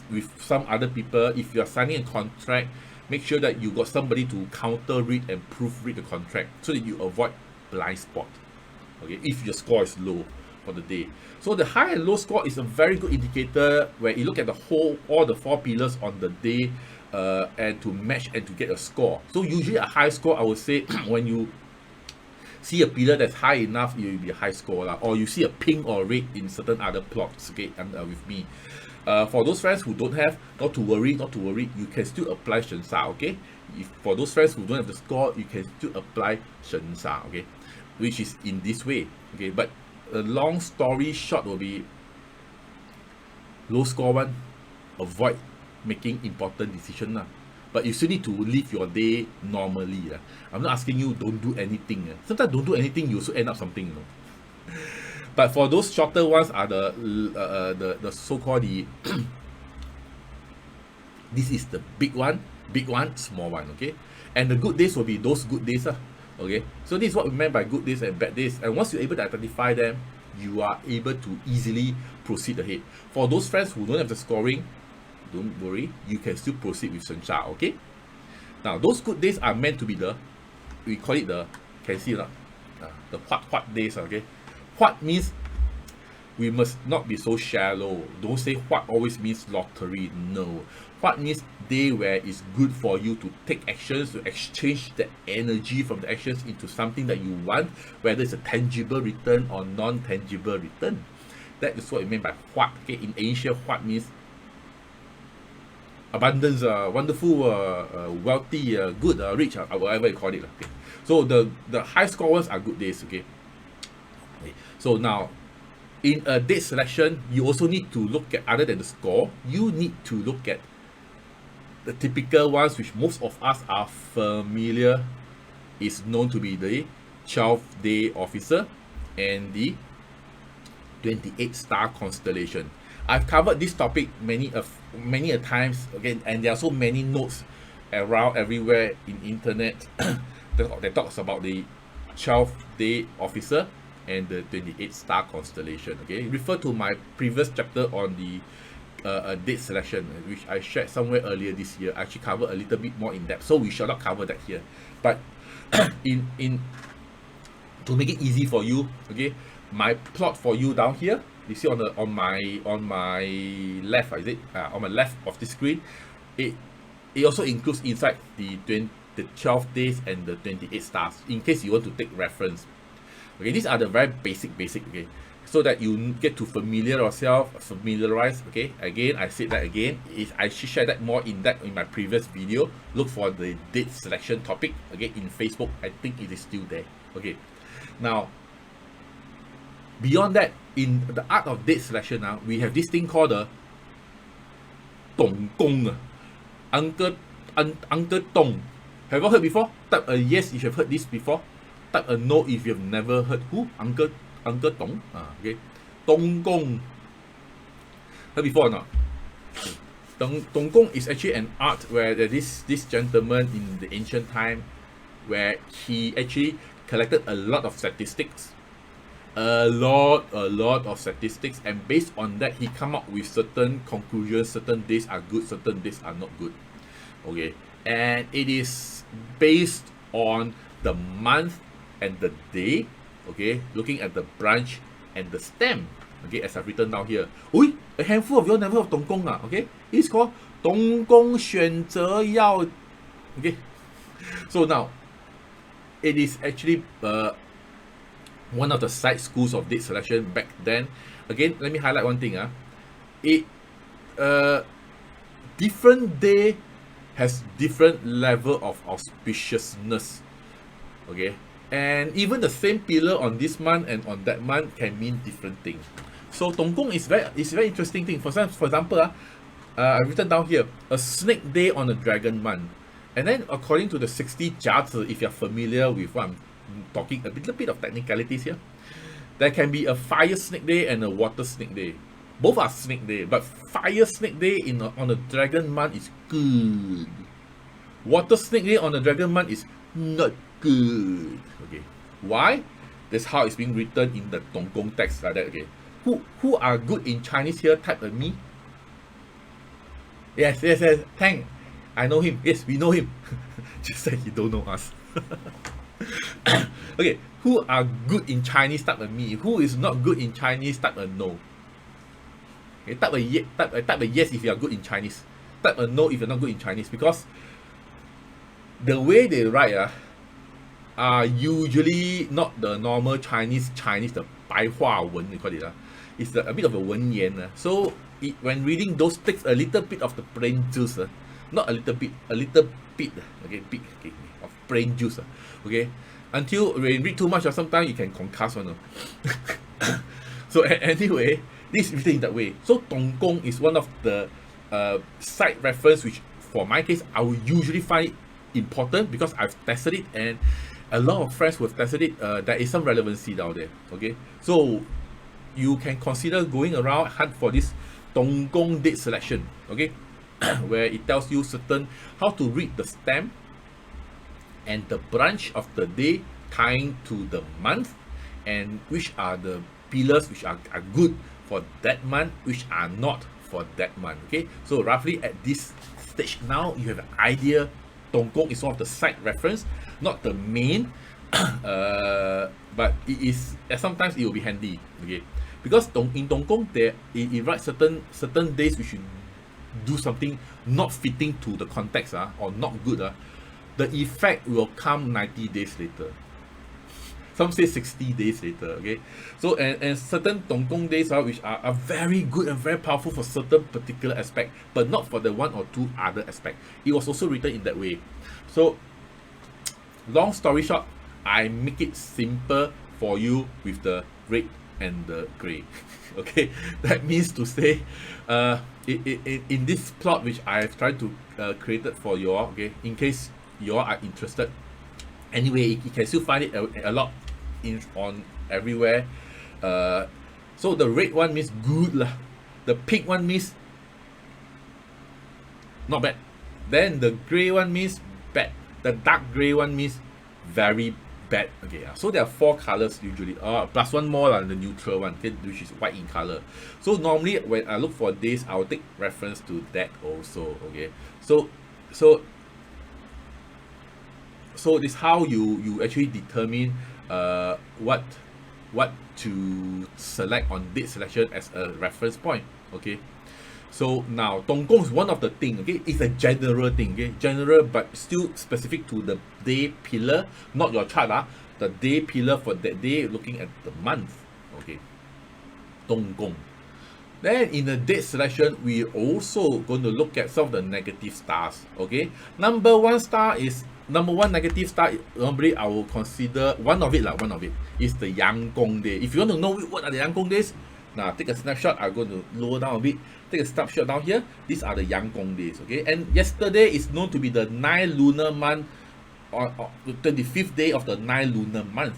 with some other people. If you're signing a contract, make sure that you got somebody to counter read and proofread the contract so that you avoid blind spot, okay, if your score is low for the day. So the high and low score is a very good indicator where you look at all the four pillars on the day, and to match and to get a score. So usually a high score, I would say, when you see a pillar that's high enough, it will be a high score, or you see a pink or red in certain other plots, okay, with me. For those friends who don't have, not to worry, you can still apply 神煞, okay? For those friends who don't have the score, you can still apply 神煞, okay? Which is in this way, okay? But a long story short will be, low score one, avoid making important decision, but you still need to live your day normally. I'm not asking you don't do anything. Sometimes don't do anything, you also end up something, you know. But for those shorter ones are the so-called this is the big one, small one, okay? And the good days will be those good days, okay? So this is what we meant by good days and bad days. And once you're able to identify them, you are able to easily proceed ahead. For those friends who don't have the scoring, don't worry, you can still proceed with Sensha, okay? Now, those good days are meant to be we call it can you see or not? The what days, okay? What means we must not be so shallow. Don't say what always means lottery. No. What means day where it's good for you to take actions, to exchange the energy from the actions into something that you want, whether it's a tangible return or non-tangible return. That is what it meant by what. Okay, in Asia, what means abundance, wonderful, wealthy, good, rich, whatever you call it. Okay. So the high scorers are good days. Okay. So now, in a date selection, you also need to look at, other than the score, you need to look at the typical ones which most of us are familiar, is known to be the 12-day officer and the 28-star constellation. I've covered this topic many a times again, and there are so many notes around everywhere in internet that talks about the 12-day officer and the 28-star constellation. Okay, refer to my previous chapter on the date selection, which I shared somewhere earlier this year. I actually covered a little bit more in depth, so we shall not cover that here. But in to make it easy for you, okay, my plot for you down here, you see on my left, is it on my left of the screen, it also includes inside the 12 days and the 28 stars, in case you want to take reference. Okay, these are the very basic, okay, so that you get to familiarize. Okay, again, I said that again, I should share that more in depth in my previous video. Look for the date selection topic again in Facebook. I think it is still there. Okay, now beyond that, in the art of date selection now, we have this thing called the Dong Gong, Uncle Dong. Have you heard before? Type a yes if you have heard this before. Type a no if you have never heard. Who? Uncle Dong. Okay. Dong Gong. Heard before or not? Dong Gong is actually an art where this gentleman in the ancient time, where he actually collected a lot of statistics. A lot of statistics, and based on that he come up with certain conclusions. Certain days are good, certain days are not good. Okay, and it is based on the month and the day. Okay, looking at the branch and the stem. Okay, as I've written down here. A handful of you never heard of Dong Gong. Okay, it's called Dong Gong 选择要. Okay, so now it is actually one of the side schools of date selection back then. Again, let me highlight one thing. Different day has different level of auspiciousness. Okay, and even the same pillar on this month and on that month can mean different things. So Dong Gong is very interesting thing. For example, I've written down here a snake day on a dragon month, and then according to the 60 Jiazi, if you're familiar with what I'm talking, a little bit of technicalities here, there can be a fire snake day and a water snake day. Both are snake day, but fire snake day on a dragon month is good. Water snake day on a dragon month is not good. Okay, why? That's how it's being written in the Dong Gong text like that. Okay, who are good in Chinese here? Type a me. Yes. Tang, I know him. Yes, we know him. Just that he don't know us. Okay, who are good in Chinese? Type a me. Who is not good in Chinese? Type a no. Okay, type a yes if you are good in Chinese. Type a no if you're not good in Chinese, because the way they write are usually not the normal Chinese, the 白话文 they call it. It's a bit of a 文言. So when reading those, takes a little bit of the brain juice. Not a little bit, okay, big, okay, of brain juice. Okay, until when you read too much, or sometimes you can concuss one. So anyway, this is written in that way. So Dong Gong is one of the side reference which, for my case, I will usually find it important because I've tested it, and a lot of friends who have tested it, there is some relevancy down there. Okay, so you can consider going around, hunt for this Dong Gong date selection. Okay, where it tells you how to read the stem and the branch of the day tying to the month, and which are the pillars which are good for that month, which are not for that month. Okay, so roughly at this stage now, you have an idea. Tongkong is one of the side reference, not the main, but it is sometimes it will be handy. Okay, because in Tongkong it writes certain days we should do something not fitting to the context or not good. The effect will come 90 days later. Some say 60 days later. Okay, so and certain Tongkong days which are very good and very powerful for certain particular aspect, but not for the one or two other aspect. It was also written in that way. So long story short, I make it simple for you with the red and the gray. Okay, that means to say in this plot which I've tried to create it for you all, okay, in case you all are interested. Anyway, you can still find it a lot on everywhere. So the red one means good lah. The pink one means not bad. Then the gray one means bad. The dark gray one means very bad. Okay, so there are 4 colors usually. Plus one more than the neutral one, okay, which is white in color. So normally when I look for this, I'll take reference to that also. Okay, so this how you actually determine what to select on date selection as a reference point. Okay, so now Tongkong is one of the thing. Okay, it's a general thing. Okay, general but still specific to the day pillar, not your chart. The day pillar for that day, looking at the month. Okay, Tongkong. Then in the date selection, we also going to look at some of the negative stars. Okay, number one negative star, normally I will consider one of it is the Yangkong day. If you want to know what are the Yangkong days, now take a snapshot. I'm going to lower down a bit. Take a snapshot down here. These are the Yangkong days. Okay, and yesterday is known to be the 9 lunar month, or the 25th day of the 9 lunar month.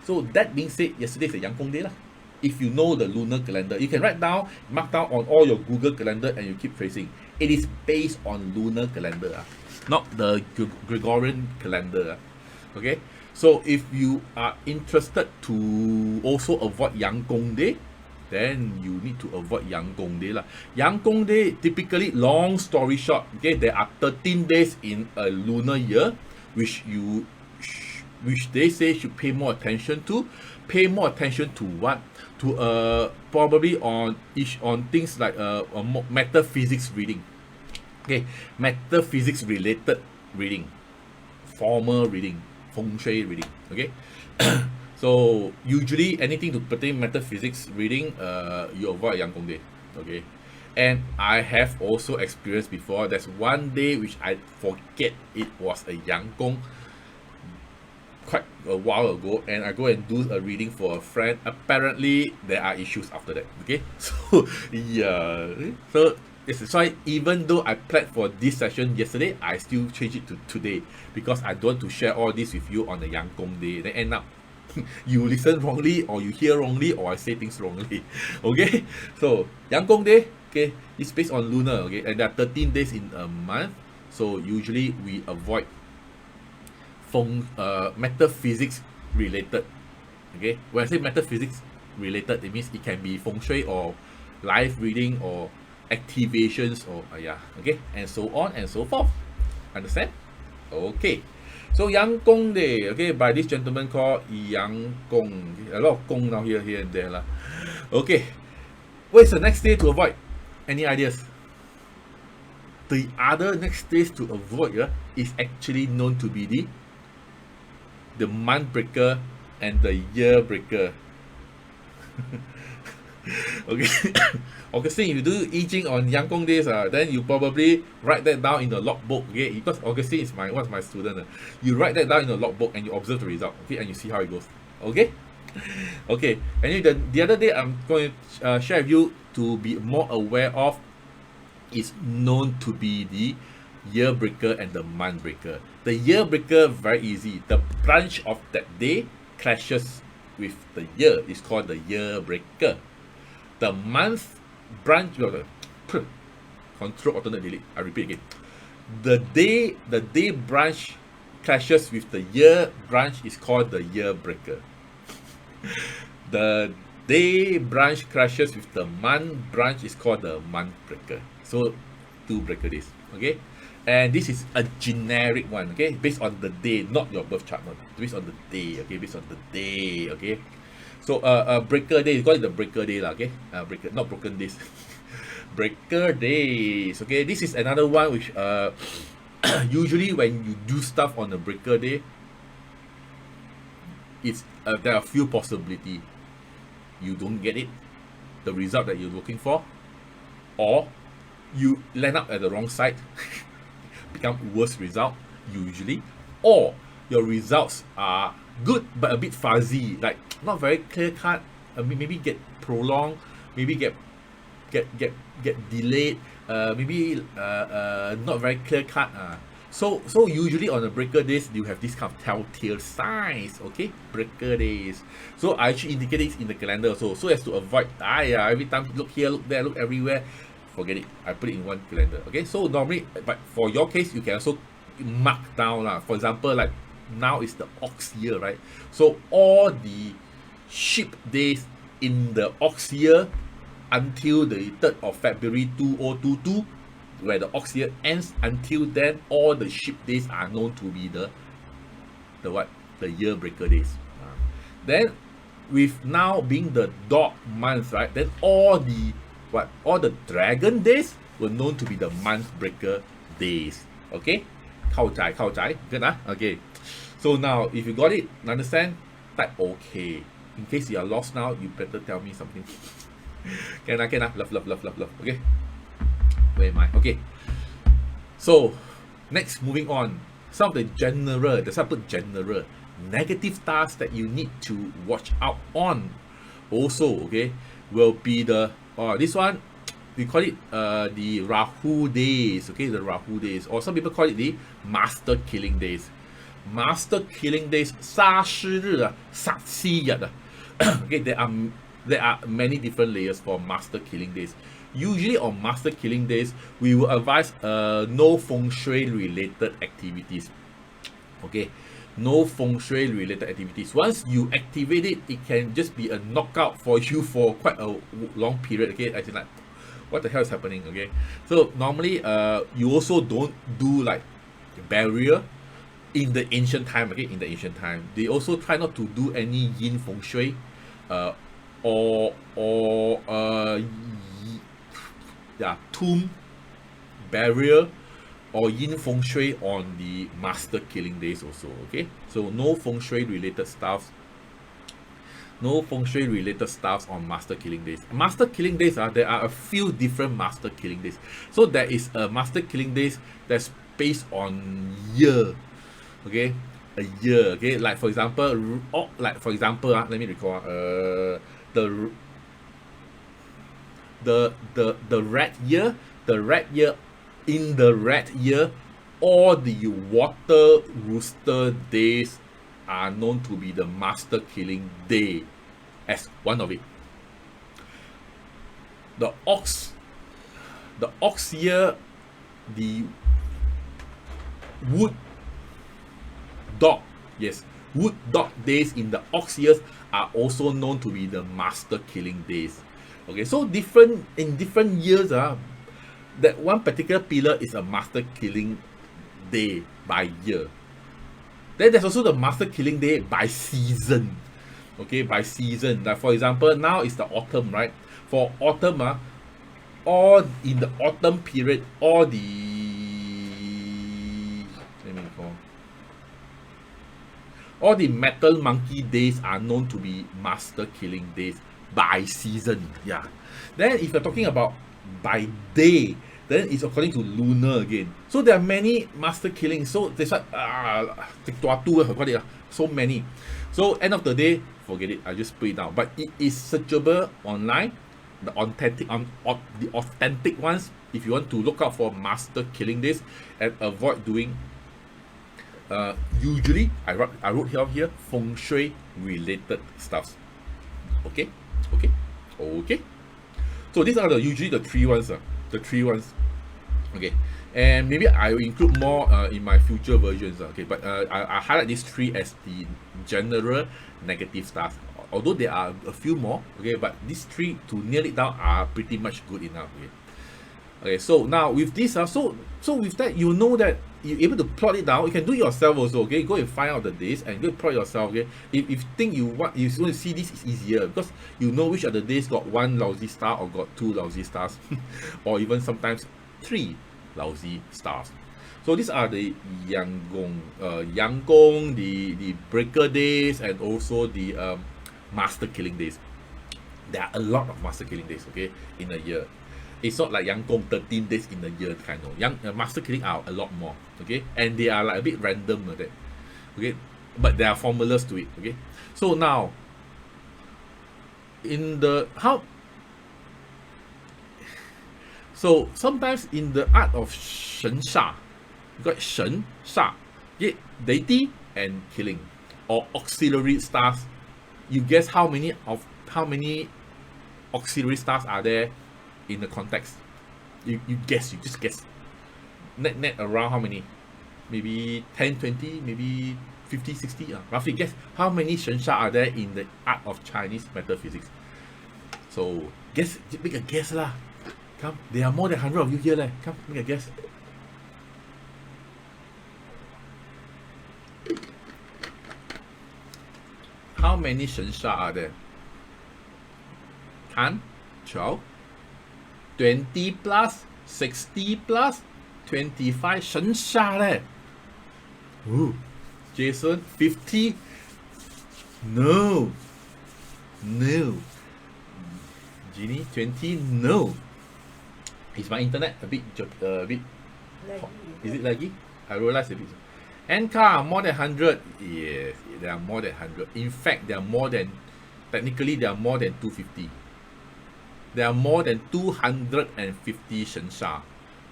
So that being said, yesterday is a Yangkong day lah. If you know the lunar calendar, you can write down, mark down on all your Google calendar, and you keep tracing. It is based on lunar calendar, not the Gregorian calendar. Okay, so if you are interested to also avoid Yangkong day, then you need to avoid Yangkong day lah. Yangkong day, typically, long story short, okay, there are 13 days in a lunar year, which they say should pay more attention to. Pay more attention to what? To probably on things like metaphysics reading. Okay, metaphysics related reading, formal reading, feng shui reading. Okay, so usually anything to pertain metaphysics reading, you avoid Yangkong day. Okay, and I have also experienced before. There's one day which I forget it was a Yangkong quite a while ago, and I go and do a reading for a friend. Apparently there are issues after that. Okay, so yeah, so it's why even though I planned for this session yesterday, I still change it to today, because I don't want to share all this with you on the Yangkong day. Then end up you listen wrongly, or you hear wrongly, or I say things wrongly. Okay, so Yangkong day, okay, it's based on lunar. Okay, and there are 13 days in a month, so usually we avoid metaphysics related. Okay, when I say metaphysics related, it means it can be feng shui or live reading or activations or okay, and so on and so forth. Understand? Okay, so Yangkong day, okay, by this gentleman called Yangkong. A lot of Kong now here and there lah. Okay, what is the next day to avoid? Any ideas? The other next days to avoid is actually known to be the month breaker and the year breaker. Okay, Augustine, if you do I Ching on Yangkong days, then you probably write that down in the logbook. Okay, because Augustine is one of my student. You write that down in the logbook and you observe the result. Okay, and you see how it goes. Okay, okay. And the other day I'm going to share with you to be more aware of is known to be the year breaker and the month breaker. The year breaker, very easy. The branch of that day clashes with the year. It's called the year breaker. The month branch, control alternate delete. I repeat again. The day branch clashes with the year branch is called the year breaker. The day branch crashes with the month branch is called the month breaker. So 2 breaker days. Okay, and this is a generic one. Okay, based on the day, not your birth chart. No, based on the day. Okay, based on the day. Okay, so breaker day, you call it the breaker day lah. Okay, breaker, not broken days. Breaker days. Okay, this is another one which usually when you do stuff on a breaker day, it's there are a few possibility. You don't get it, the result that you're looking for, or you land up at the wrong side, become worse result usually, or your results are good but a bit fuzzy, like not very clear cut, maybe get prolonged, maybe get delayed, maybe not very clear cut. So usually on the breaker days, you have this kind of telltale signs. Okay, breaker days. So I actually indicate it in the calendar also, so as to avoid every time look here, look there, look everywhere. Forget it. I put it in one calendar. Okay, so normally, but for your case, you can also mark down lah. For example, like now is the ox year, right? So all the sheep days in the ox year until the 3rd of February 2022, where the ox year ends, until then all the sheep days are known to be the year breaker days. Then with now being the dog month, right, then all the dragon days were known to be the month breaker days. Okay, เข้าใจ good. Okay, so now if you got it, understand, type okay. In case you are lost now, you better tell me something. can love. Okay, where am I? Okay, so next, moving on, some of the general, the put general negative stars that you need to watch out on also, okay, will be the this one we call it the Rahu days. Okay, the Rahu days, or some people call it the master killing days. Master killing days, 杀尸日啊，杀西日啊。Okay, there are many different layers for master killing days. Usually on master killing days, we will advise no feng shui related activities. Okay, no feng shui related activities. Once you activate it, it can just be a knockout for you for quite a long period. Okay, I think like, what the hell is happening? Okay, so normally you also don't do like barrier in the ancient time. Okay, in the ancient time, they also try not to do any yin feng shui or tomb barrier or yin feng shui on the master killing days also. Okay, so no feng shui related stuff. No feng shui related stuff on master killing days. Master killing days, there are a few different master killing days. So there is a master killing days that's based on year. Okay, a year. Okay, like for example, let me recall. The red year, in the red year, all the water rooster days are known to be the master killing day as one of it. The ox year, the wood dog, yes, wood dog days in the ox years are also known to be the master killing days. Okay, so in different years, that one particular pillar is a master killing day by year. Then there's also the master killing day by season. Okay, by season. Like for example, now it's the autumn, right? For autumn, all in the autumn period, all the metal monkey days are known to be master killing days by season. Yeah. Then if you're talking about by day, then it's according to lunar again. So there are many master killings. So that's what so many. So end of the day, forget it. I just put it down. But it is searchable online. The authentic ones. If you want to look out for master killing days and avoid doing. Usually I wrote here feng shui related stuff. Okay. So these are usually the three ones. Okay, and maybe I will include more in my future versions. Okay, but I highlight these three as the general negative stuff. although there are a few more, okay, but these three to nail it down are pretty much good enough. Okay, so now with this, so with that, you know that you're able to plot it down. You can do it yourself also. Okay, go and find out the days and go plot yourself. Okay, if you think you want to see this, is easier because you know which of the days got one lousy star or got two lousy stars, or even sometimes three lousy stars. So these are the Yangkong, the breaker days, and also the master killing days. There are a lot of master killing days, okay, in a year. It's not like Yangkong 13 days in a year kind of. Master killing are a lot more, okay, and they are like a bit random like that, okay, but there are formulas to it, okay. So now, so sometimes in the art of Shen Sha, you got Shen Sha, okay, deity and killing, or auxiliary stars. You guess how many auxiliary stars are there in the context? You just guess. Net around how many? Maybe 10, 20, maybe 50, 60. Roughly guess how many Shen Sha are there in the art of Chinese metaphysics. So guess, make a guess lah. Come, there are more than 100 of you here leh. Come, make a guess. How many Shen Sha are there? 10, 12, 20 plus, 60 plus, 25 Shen Sha leh. Ooh, Jason, 50? No. Ginny, 20? No. Is my internet a bit laggy? Is it laggy? I realize a bit. Anka, more than 100. Yes, there are more than 100. In fact, technically there are more than 250. There are more than 250 Shen Sha.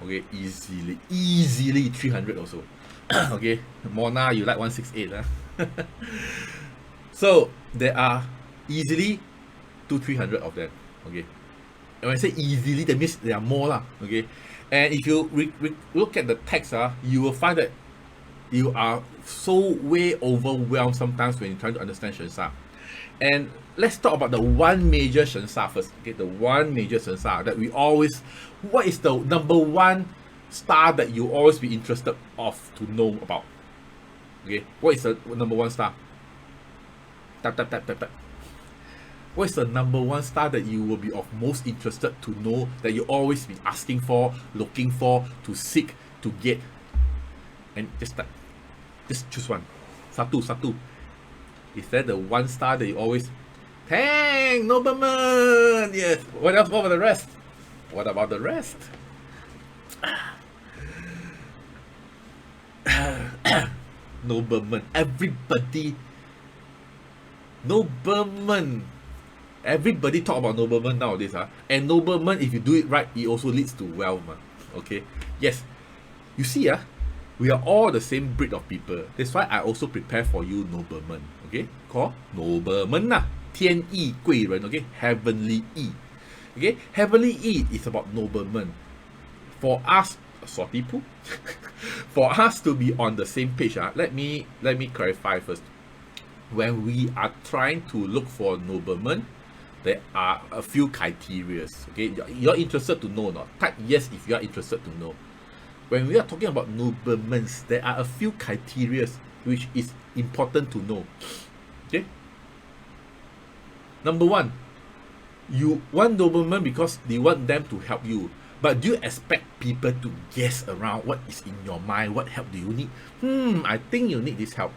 Okay, easily 300 also. Okay, Mona, you like 168, huh? So there are easily 200-300 of them. Okay, and when I say easily, that means there are more lah. Okay, and if you look at the text, you will find that you are so way overwhelmed sometimes when you're trying to understand Shen Sha. And let's talk about the one major Shen Sha first. Okay, the one major Shen Sha that we always, what is the number one star that you always be interested of to know about? Okay, what is the number one star? Tap. What is the number one star that you will be of most interested to know, that you always be asking for, looking for, to seek, to get? And just choose one. Satu. Is that the one star that you always? Tang, nobleman. Yes. What else? What about the rest? What about the rest? Nobleman. Everybody. Nobleman. Everybody talk about nobleman nowadays, and nobleman, if you do it right, it also leads to wealth, okay. Yes, you see, we are all the same breed of people. That's why I also prepare for you nobleman, okay, called nobleman 天意贵人, okay, heavenly yi, okay. Heavenly yi is about nobleman. For us, sorry poo, for us to be on the same page, let me clarify first. When we are trying to look for nobleman, there are a few criteria. Okay, you're interested to know or not? Type yes if you are interested to know. When we are talking about noblemen, there are a few criteria which is important to know. Okay. Number one, you want noblemen because you want them to help you. But do you expect people to guess around what is in your mind? What help do you need? I think you need this help.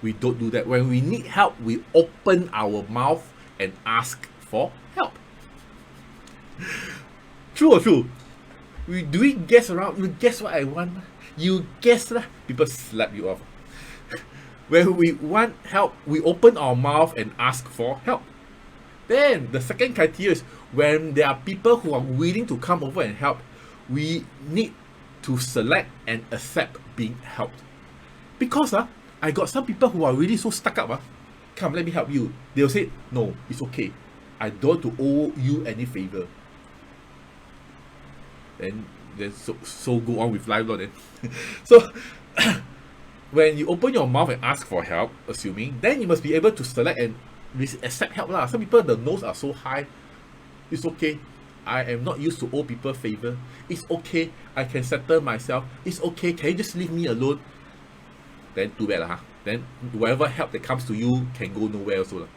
We don't do that. When we need help, we open our mouth and ask for help. True or true? Do we guess around? You guess what I want? You guess lah. People slap you off. When we want help, we open our mouth and ask for help. Then the second criteria is when there are people who are willing to come over and help, we need to select and accept being helped. Because I got some people who are really so stuck up. Come, let me help you. They'll say, no, it's okay. I don't want to owe you any favor. Then so go on with life, then. So when you open your mouth and ask for help, assuming, then you must be able to select and accept help lah. Some people, the nose are so high. It's okay. I am not used to owe people favor. It's okay. I can settle myself. It's okay. Can you just leave me alone? Then too bad lah. Huh? Then whatever help that comes to you can go nowhere also lah.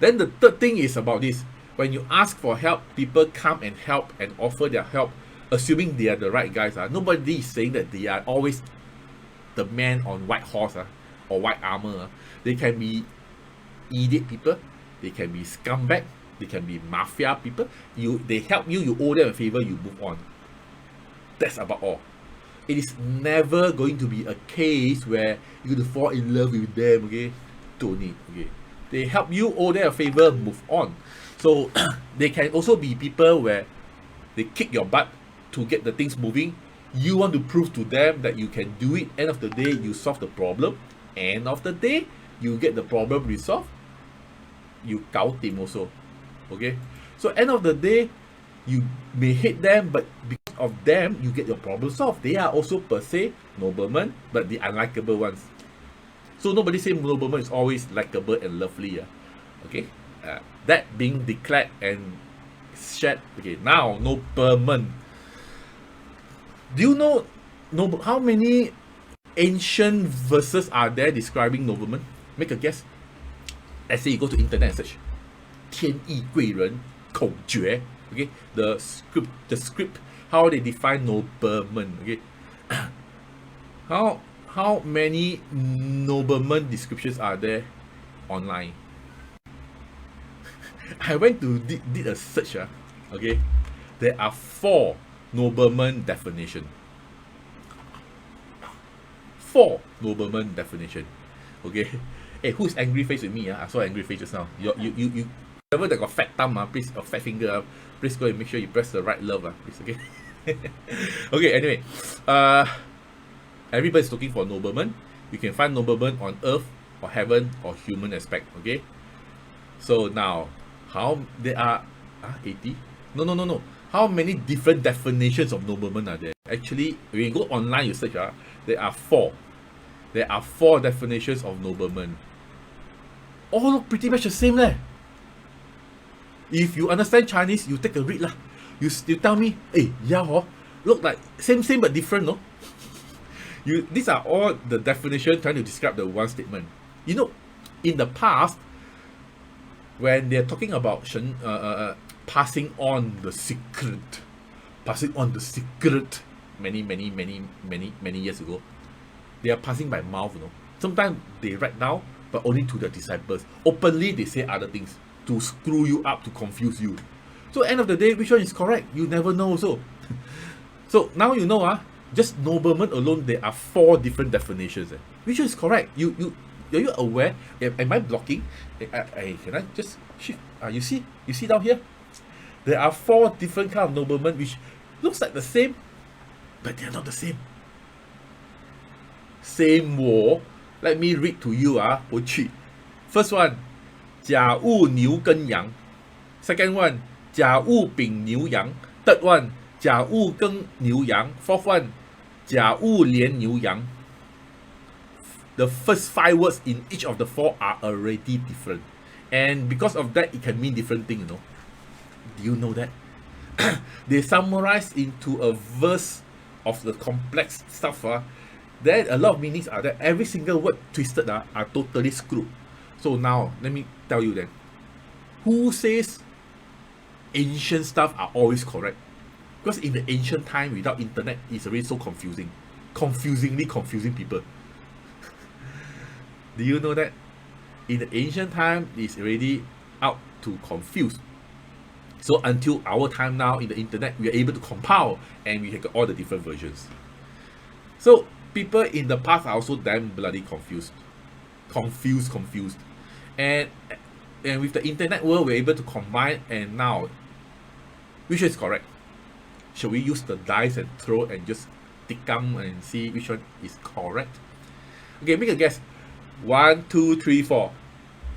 Then the third thing is about this. When you ask for help, people come and help and offer their help, assuming they are the right guys. Nobody is saying that they are always the man on white horse or white armor. They can be idiot people. They can be scumbag. They can be mafia people. They help you, you owe them a favor, you move on. That's about all. It is never going to be a case where you're going to fall in love with them, okay? Don't need, okay? They help you, owe them a favor, move on. So they can also be people where they kick your butt to get the things moving. You want to prove to them that you can do it. End of the day, you solve the problem. End of the day, you get the problem resolved. You gao tim also, okay? So end of the day, you may hate them, but because of them, you get your problem solved. They are also per se noblemen, but the unlikable ones. So nobody say nobleman is always likable and lovely. Okay, that being declared and shared. Okay, now nobleman. Do you know how many ancient verses are there describing noblemen? Make a guess. Let's say you go to internet and search 天意贵人口诀. Okay, the script, how they define nobleman. Okay, how many nobleman descriptions are there online? I went to did a search. Okay, there are 4 nobleman definition. 4 nobleman definition. Okay. Hey, who's angry face with me? I saw angry face just now. You whoever that got fat thumb, please, or fat finger, please go and make sure you press the right love, please. Okay. Okay. Anyway, everybody's looking for nobleman. You can find nobleman on earth or heaven or human aspect. Okay. So now, how there are 80? No. How many different definitions of nobleman are there? Actually, when you go online, you search. There are 4. There are 4 definitions of nobleman. All look pretty much the same leh. If you understand Chinese, you take a read lah. You tell me, hey, look like same but different, no? These are all the definition trying to describe the one statement. You know, in the past, when they're talking about passing on the secret, many years ago, they are passing by mouth, you know. Sometimes they write down, but only to their disciples. Openly, they say other things to screw you up, to confuse you. So end of the day, which one is correct? You never know also. So now you know, just nobleman alone, there are 4 different definitions. Which one is correct? Are you aware? Am I blocking? Can I just shift? You see down here? There are 4 different kind of noblemen which looks like the same, but they're not the same. Same war. Let me read to you. First one, 甲戊牛跟羊. Second one, 甲戊丙牛羊. Third one, 甲戊庚牛羊. Fourth one, 甲戊连牛羊. The first 5 words in each of the 4 are already different. And because of that, it can mean different things, you know. Do you know that? They summarize into a verse of the complex stuff. Then a lot of meanings are there. Every single word twisted are totally screwed. So now, let me tell you then. Who says ancient stuff are always correct? Because in the ancient time, without internet, it's already so confusing. Confusingly confusing people. Do you know that? In the ancient time, it's already out to confuse. So until our time now, in the internet, we are able to compile and we get all the different versions. So people in the past are also damn bloody confused. And with the internet world, we're able to combine, and now, which is correct? Shall we use the dice and throw and just tikam and see which one is correct? Okay, make a guess. 1, 2, 3, 4.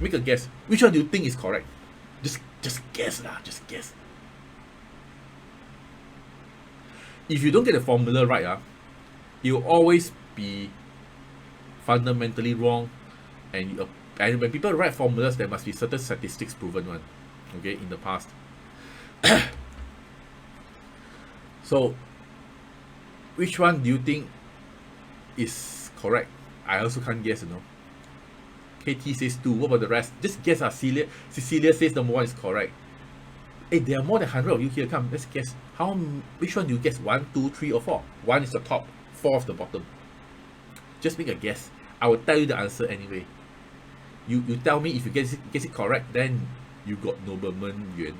Make a guess. Which one do you think is correct? Just guess lah. Just guess. If you don't get the formula right, you'll always be fundamentally wrong, and And when people write formulas, there must be certain statistics proven one, okay, in the past. So, which one do you think is correct? I also can't guess, you know. KT says 2. What about the rest? Just guess. Cecilia says number 1 is correct. Hey, there are more than 100 of you here. Come, let's guess. Which one do you guess? 1, 2, 3, or 4? 1 is the top, 4 is the bottom. Just make a guess. I will tell you the answer anyway. You tell me if you guess it correct, then you got Nobleman Yuan.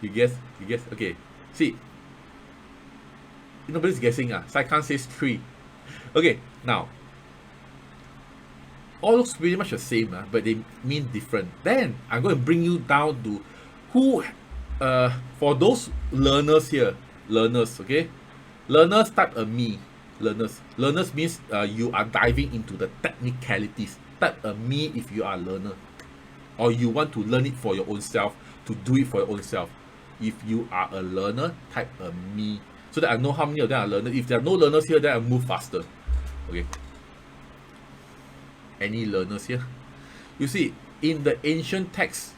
You guess? Okay. See. Nobody's guessing. Saikan says 3. Okay, now. All looks pretty much the same, but they mean different. Then I'm going to bring you down to who, for those learners here, okay? Learners type a me. Learners means you are diving into the technicalities. Type a me if you are a learner, or you want to learn it for your own self, to do it for your own self. If you are a learner, type a me, so that I know how many of them are learners. If there are no learners here, then I'll move faster. Okay. Any learners here? You see, in the ancient text,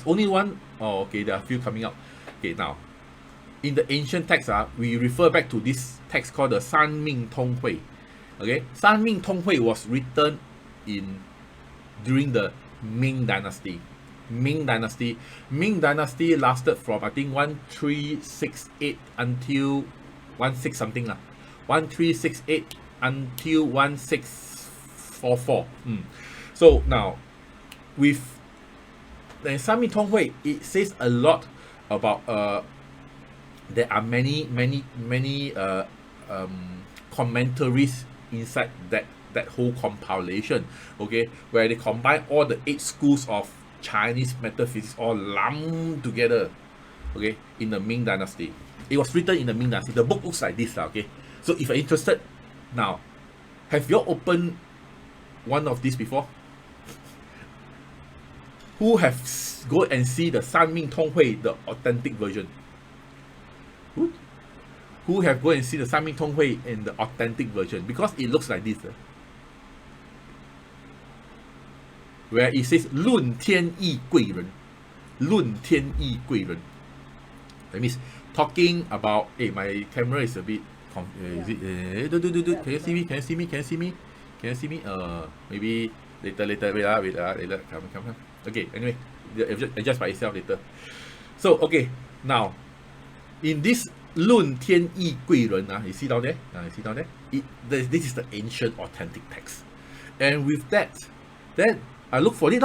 only one. Oh, okay, there are a few coming up. Okay, now, in the ancient text, we refer back to this text called the San Ming Tong Hui. Okay, San Ming Tong Hui was written during the Ming Dynasty. Ming Dynasty lasted from, I think, 1368 until 16 something 1368 until 1644. So now, with the San Ming Tong Hui, it says a lot about there are many commentaries inside that whole compilation, okay, where they combine all the 8 schools of Chinese metaphysics all lumped together, okay, in the Ming Dynasty. It was written in the Ming Dynasty. The book looks like this, okay. So if you're interested, now, have you opened one of these before? Who have go and see the San Ming Tong Hui, the authentic version? Who have go and see the San Ming Tong Hui in the authentic version? Because it looks like this. Where it says 论天意贵人. 论天意贵人. That means talking about, hey, my camera is a bit is it can you see me? Can you see me? Maybe later, wait, come. Okay, anyway, adjust by itself later. So okay, now in this 论天意贵人, you see down there? This is the ancient authentic text. And with that, then I look for it,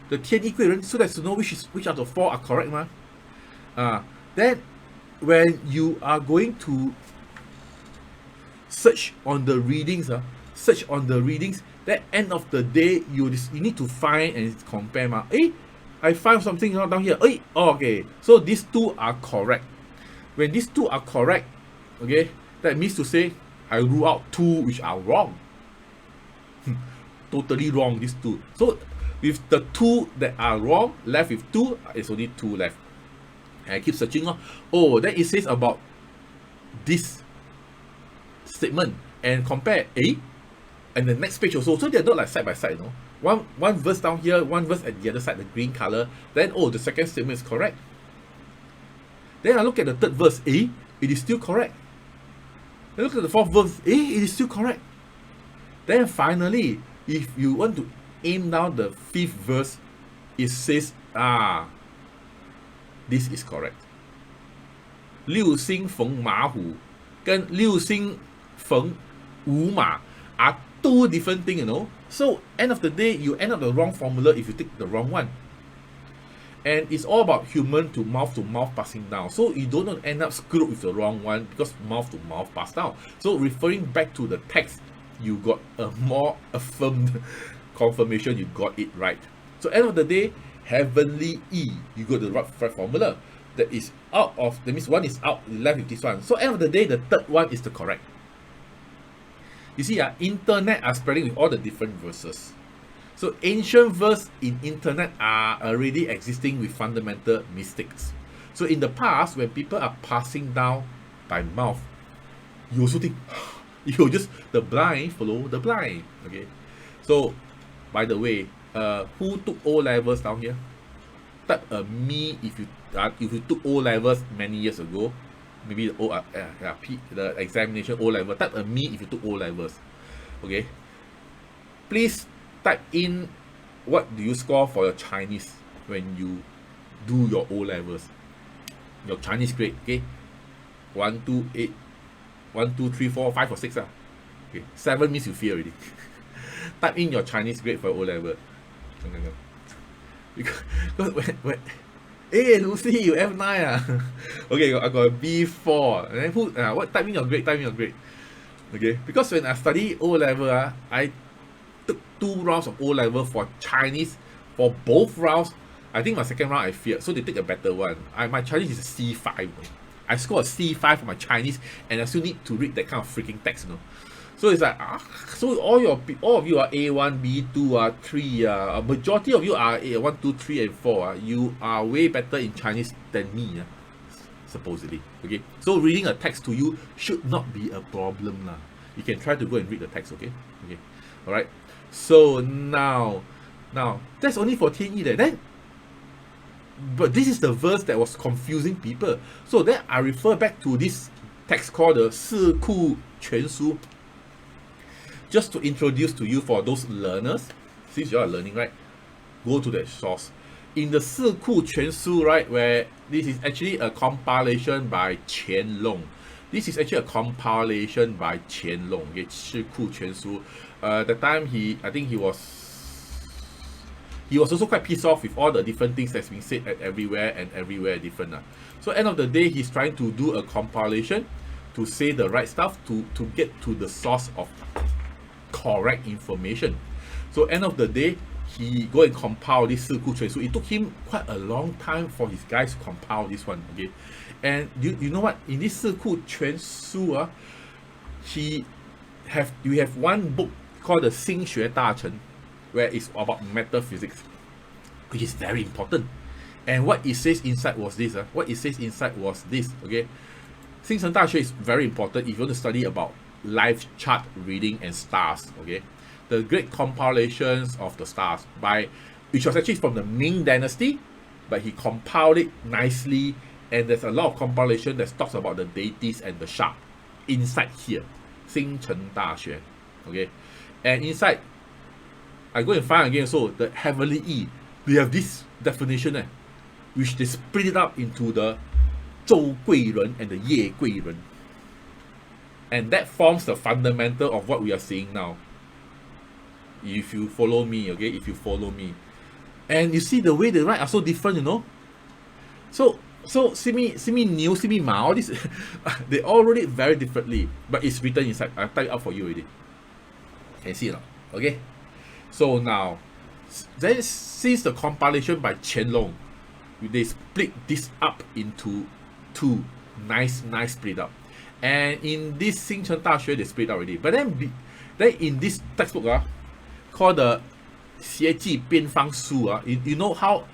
the 天意贵人, so that to know which of the 4 are correct, then when you are going to search on the readings, then end of the day you need to find and compare. I find something down here. Okay, so these 2 are correct. When these 2 are correct, okay, that means to say I rule out 2 which are wrong. Totally wrong, these 2. So with the 2 that are wrong, left with 2, it's only 2 left. And I keep searching. Then it says about this statement and compare and the next page also. So they're not like side by side, one verse down here, one verse at the other side, the green color. Then the second statement is correct. Then I look at the third verse, it is still correct. Then look at the fourth verse, it is still correct. Then finally, if you want to aim down the 5th verse, it says, this is correct. 六星逢马虎跟六星逢五马 are 2 different things, So end of the day, you end up the wrong formula if you take the wrong one. And it's all about human to mouth passing down. So you don't end up screwed with the wrong one because mouth to mouth passed down. So referring back to the text, you got a more affirmed confirmation you got it right. So end of the day, heavenly E, you got the right formula. That means one is out, left with this one. So end of the day, the third one is the correct. You see, internet are spreading with all the different verses. So ancient verse in internet are already existing with fundamental mistakes. So in the past, when people are passing down by mouth, you also think, You just, the blind follow the blind. Okay. So, by the way, who took O levels down here? Type me if you took O levels many years ago, maybe the examination O level. Type me if you took O levels. Okay. Please type in what do you score for your Chinese when you do your O levels. Your Chinese grade, okay? 1, 2, 8, 1, 2, 3, 4, 5 or 6. Okay. 7 means you fail already. Type in your Chinese grade for O level. Because when hey Lucy, you F9 okay, I got a B4. And then what, type in your grade, Okay, because when I study O level, I took 2 rounds of O level for Chinese. For both rounds, I think my second round I failed, so they take a better one. My Chinese is a C5. I scored a C5 for my Chinese, and I still need to read that kind of freaking text, So it's like, so all of you are A1, B2, 3. A majority of you are A1, 2, 3, and 4. You are way better in Chinese than me, supposedly. Okay, so reading a text to you should not be a problem, lah. You can try to go and read the text, okay? Okay, all right. So now that's only for 天一 then. But this is the verse that was confusing people. So then I refer back to this text called the 四库全书. Just to introduce to you for those learners, since you are learning, right? Go to the source. In the 四库全书, right, where this is actually a compilation by Qianlong. This is actually a compilation by Qianlong. Okay, 四库全书. The time I think he was also quite pissed off with all the different things that's being said at everywhere different. So end of the day, he's trying to do a compilation to say the right stuff, to get to the source of correct information. So end of the day, he go and compile this 四库全书. It took him quite a long time for his guys to compile this one. Okay, and you know what? In this 四库全书, you have one book called the 心学大成, where it's about metaphysics, which is very important. And what it says inside was this. Okay, 星辰大学 is very important if you want to study about life chart reading and stars. Okay, the great compilations of the stars which was actually from the Ming Dynasty, but he compiled it nicely, and there's a lot of compilation that talks about the deities and the shark inside here. 星辰大学. Okay, and inside, I go and find again. So the heavenly yi, we have this definition, which they split it up into the 周贵人 and the 夜贵人, and that forms the fundamental of what we are seeing now. If you follow me, okay, and you see the way they write are so different, So see me new, see me ma, all this they all wrote it very differently, but it's written inside. I'll type it up for you already. Can see it now? Okay. So now, then since the compilation by Qianlong, they split this up into 2. Nice split up. And in this 星辰大学, they split up already. But then in this textbook, called the 协记编方书, you know how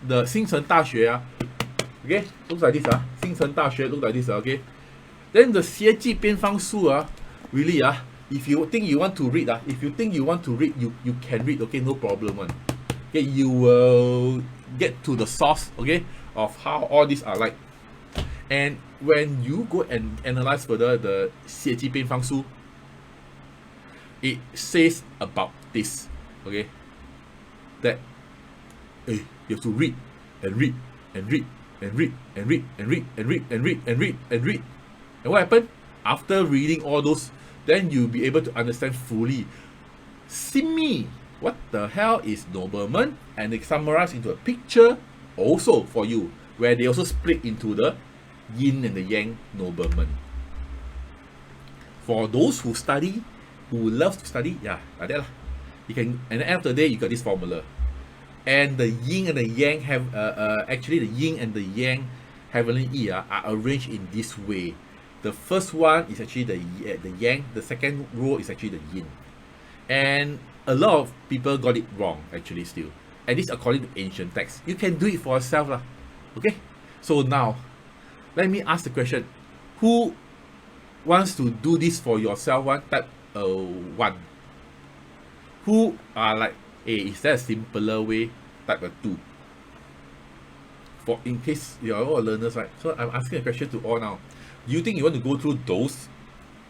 the 星辰大学, okay, looks like this, 星辰大学 looks like this, okay. Then the 协记编方书, really, if you think you want to read, you can read, okay, no problem one. Okay, you will get to the source, okay, of how all these are like. And when you go and analyze further the 协记编方书, it says about this, okay, that you have to read and read and read and read and read and read and read and read and read and read. And what happened? After reading all those, then you'll be able to understand fully. Simi, what the hell is nobleman? And they summarize into a picture also for you, where they also split into the yin and the yang nobleman. For those who love to study, like that. You can, and at the end of the day, you got this formula. And the yin and the yang have actually the yin and the yang heavenly yi are arranged in this way. The first one is actually the yang. The second row is actually the yin. And a lot of people got it wrong actually still. And this according to ancient texts. You can do it for yourself lah. Okay. So now, let me ask the question: Who wants to do this for yourself one, type 1. Who are like, hey, is there a simpler way, type 2. For in case you're all learners, right? So I'm asking a question to all now. Do you think you want to go through those?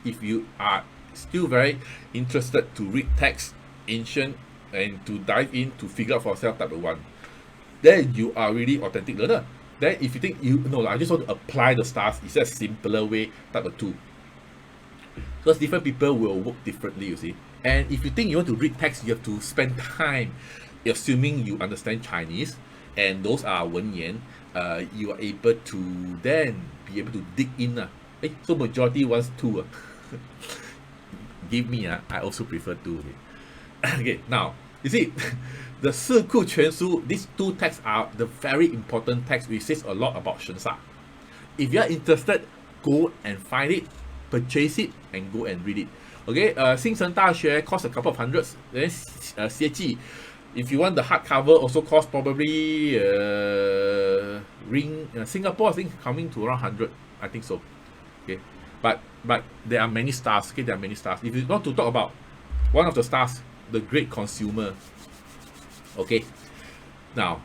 If you are still very interested to read text, ancient, and to dive in to figure out for yourself, type 1. Then you are really authentic learner. Then if you think I just want to apply the stars, is there a simpler way, type 2. Because different people will work differently, you see. And if you think you want to read text, you have to spend time, assuming you understand Chinese, and those are 文言, you are able to then be able to dig in. So majority wants 2. Give me, I also prefer 2. Okay, now, you see, the 四库全书, these 2 texts are the very important texts which says a lot about Shen Sa. If you are interested, go and find it, purchase it, and go and read it. Okay, 新城大学 cost a couple of hundreds. Then 协记, if you want the hardcover, also cost probably Singapore, I think coming to around 100. I think so. Okay, but there are many stars. Okay, there are many stars. If you want to talk about one of the stars, the great consumer. Okay, now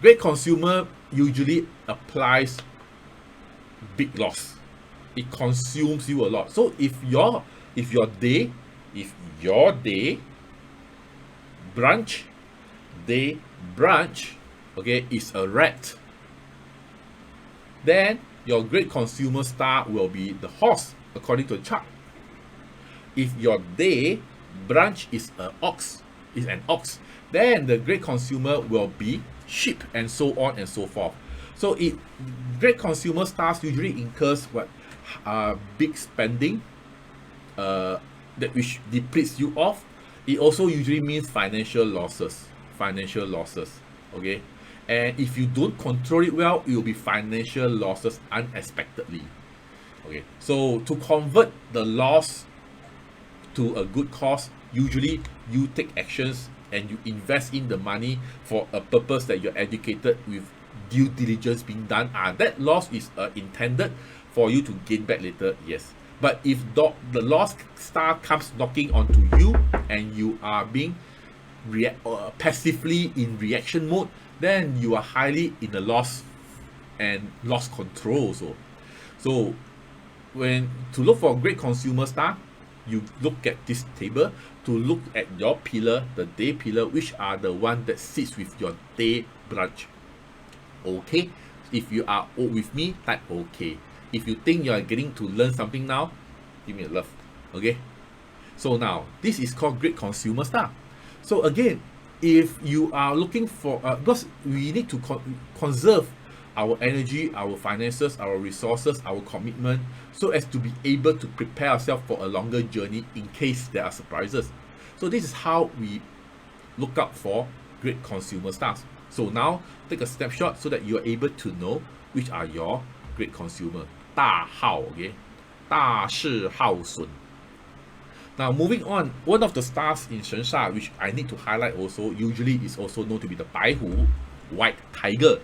great consumer usually applies big loss. It consumes you a lot. So if your day branch, okay, is a rat, then your great consumer star will be the horse according to the chart. If your day branch is an ox, then the great consumer will be sheep, and so on and so forth. So great consumer stars usually incurs what big spending, that which depletes you off. It also usually means financial losses. Okay, and if you don't control it well, it will be financial losses unexpectedly. Okay, so to convert the loss to a good cause, usually you take actions and you invest in the money for a purpose that you're educated with due diligence being done. That loss is intended for you to gain back later, yes. But if the lost star comes knocking onto you and you are being passively in reaction mode, then you are highly in the loss and lost control also. So when to look for a great consumer star, you look at this table to look at your pillar, the day pillar, which are the one that sits with your day branch. Okay, if you are with me, type okay. If you think you are getting to learn something now, give me a love. Okay, so now this is called great consumer star. So again, if you are looking for because we need to conserve our energy, our finances, our resources, our commitment, so as to be able to prepare ourselves for a longer journey in case there are surprises. So this is how we look out for great consumer stars. So now take a snapshot so that you are able to know which are your great consumer. 大号, okay? 大事好损. Now moving on, one of the stars in Shen Sha which I need to highlight also, usually is also known to be the 白虎, white tiger.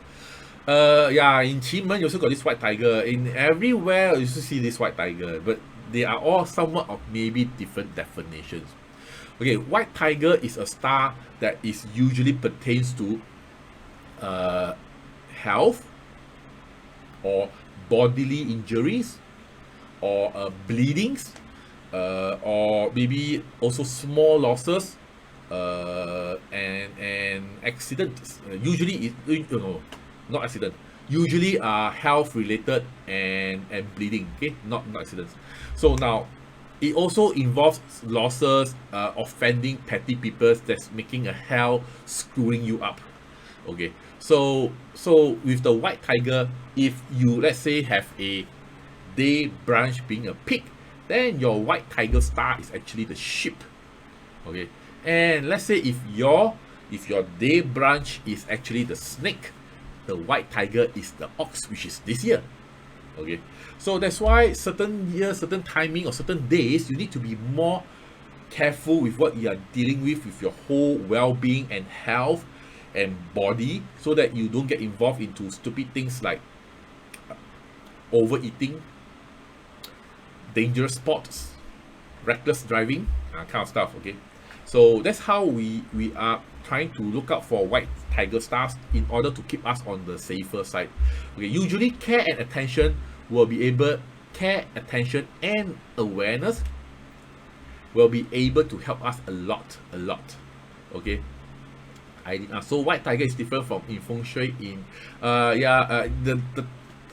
Yeah, in Qimen you also got this white tiger. In everywhere you also see this white tiger, but they are all somewhat of maybe different definitions. Okay, white tiger is a star that is usually pertains to health or bodily injuries or bleedings, or maybe also small losses, and accidents. Usually not accident. Usually health related and bleeding. Okay, not accidents. So now it also involves losses, offending petty people that's making a hell, screwing you up. Okay, so with the white tiger, if you let's say have a day branch being a pig, then your white tiger star is actually the sheep. Okay, and let's say if your day branch is actually the snake, the white tiger is the ox, which is this year. Okay, so that's why certain years, certain timing, or certain days, you need to be more careful with what you are dealing with your whole well-being and health and body, so that you don't get involved into stupid things like overeating, dangerous spots, reckless driving, kind of stuff. Okay, so that's how we are trying to look out for white tiger stars in order to keep us on the safer side. Okay, usually care and attention and awareness will be able to help us a lot. Okay, so white tiger is different from in feng shui. In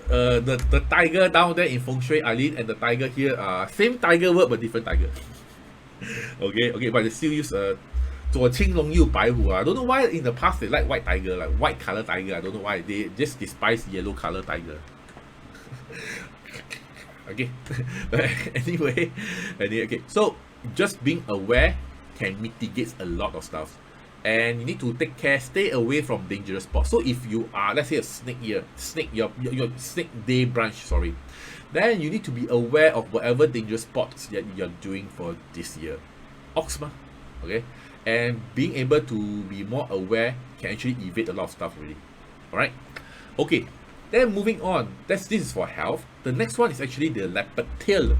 the tiger down there in feng shui, Eileen, and the tiger here, same tiger word but different tiger. Okay, but they still use 左青龙右白虎. I don't know why in the past they like white tiger, like white color tiger. I don't know why they just despise yellow color tiger. Okay, anyway, okay. So just being aware can mitigate a lot of stuff, and you need to take care, stay away from dangerous spots. So if you are, let's say, a snake your snake day branch, sorry, then you need to be aware of whatever dangerous spots that you're doing for this year. Oxma, okay, and being able to be more aware can actually evade a lot of stuff already. All right, okay. Then moving on, this is for health. The next one is actually the leopard tail.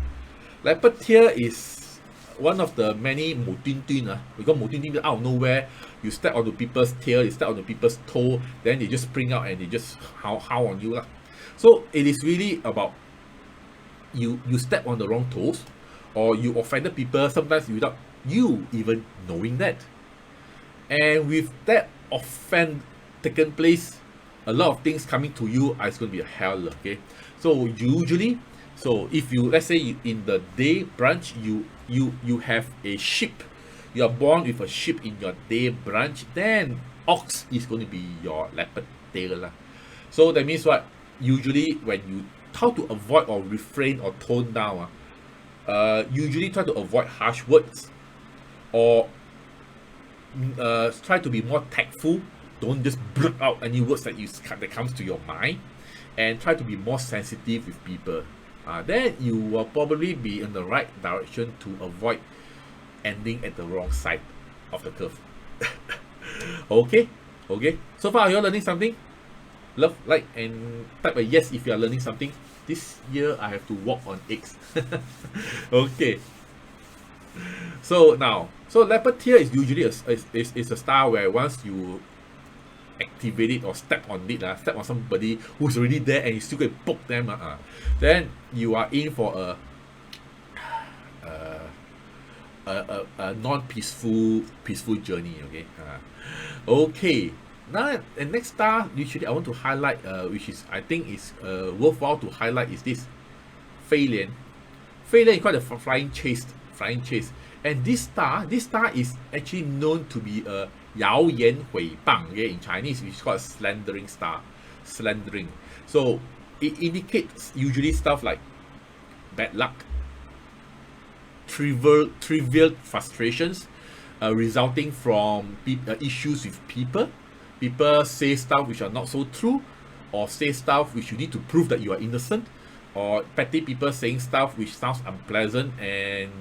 Leopard tail is one of the many mo tin tin. Because mo tin tin out of nowhere, you step onto people's tail, you step onto people's toe, then they just spring out and they just howl on you. So it is really about you step on the wrong toes, or you offended people sometimes without you even knowing that. And with that offense taken place, a lot of things coming to you is going to be a hell. Okay, so usually, so if you, let's say in the day branch, you have a sheep, you are born with a sheep in your day branch, then ox is going to be your leopard tail. So that means what? Usually when you how to avoid or refrain or tone down, usually try to avoid harsh words, or try to be more tactful. Don't just blurt out any words that comes to your mind, and try to be more sensitive with people. Then you will probably be in the right direction to avoid ending at the wrong side of the curve. Okay. So far, are you all learning something? Love, like, and type a yes if you are learning something. This year I have to walk on eggs. Okay. So now, leopard tail is usually a star where once you activate it or step on it, step on somebody who's already there and you still can poke them, then you are in for a non-peaceful journey. Okay. Now the next star usually I want to highlight, which is I think is worthwhile to highlight, is this Fei Lian. Fei Lian is called the flying chase, and this star is actually known to be a Yao Yan Hui Bang. Okay, in Chinese it's called a slendering star. So it indicates usually stuff like bad luck, trivial frustrations resulting from issues with people. People say stuff which are not so true, or say stuff which you need to prove that you are innocent, or petty people saying stuff which sounds unpleasant and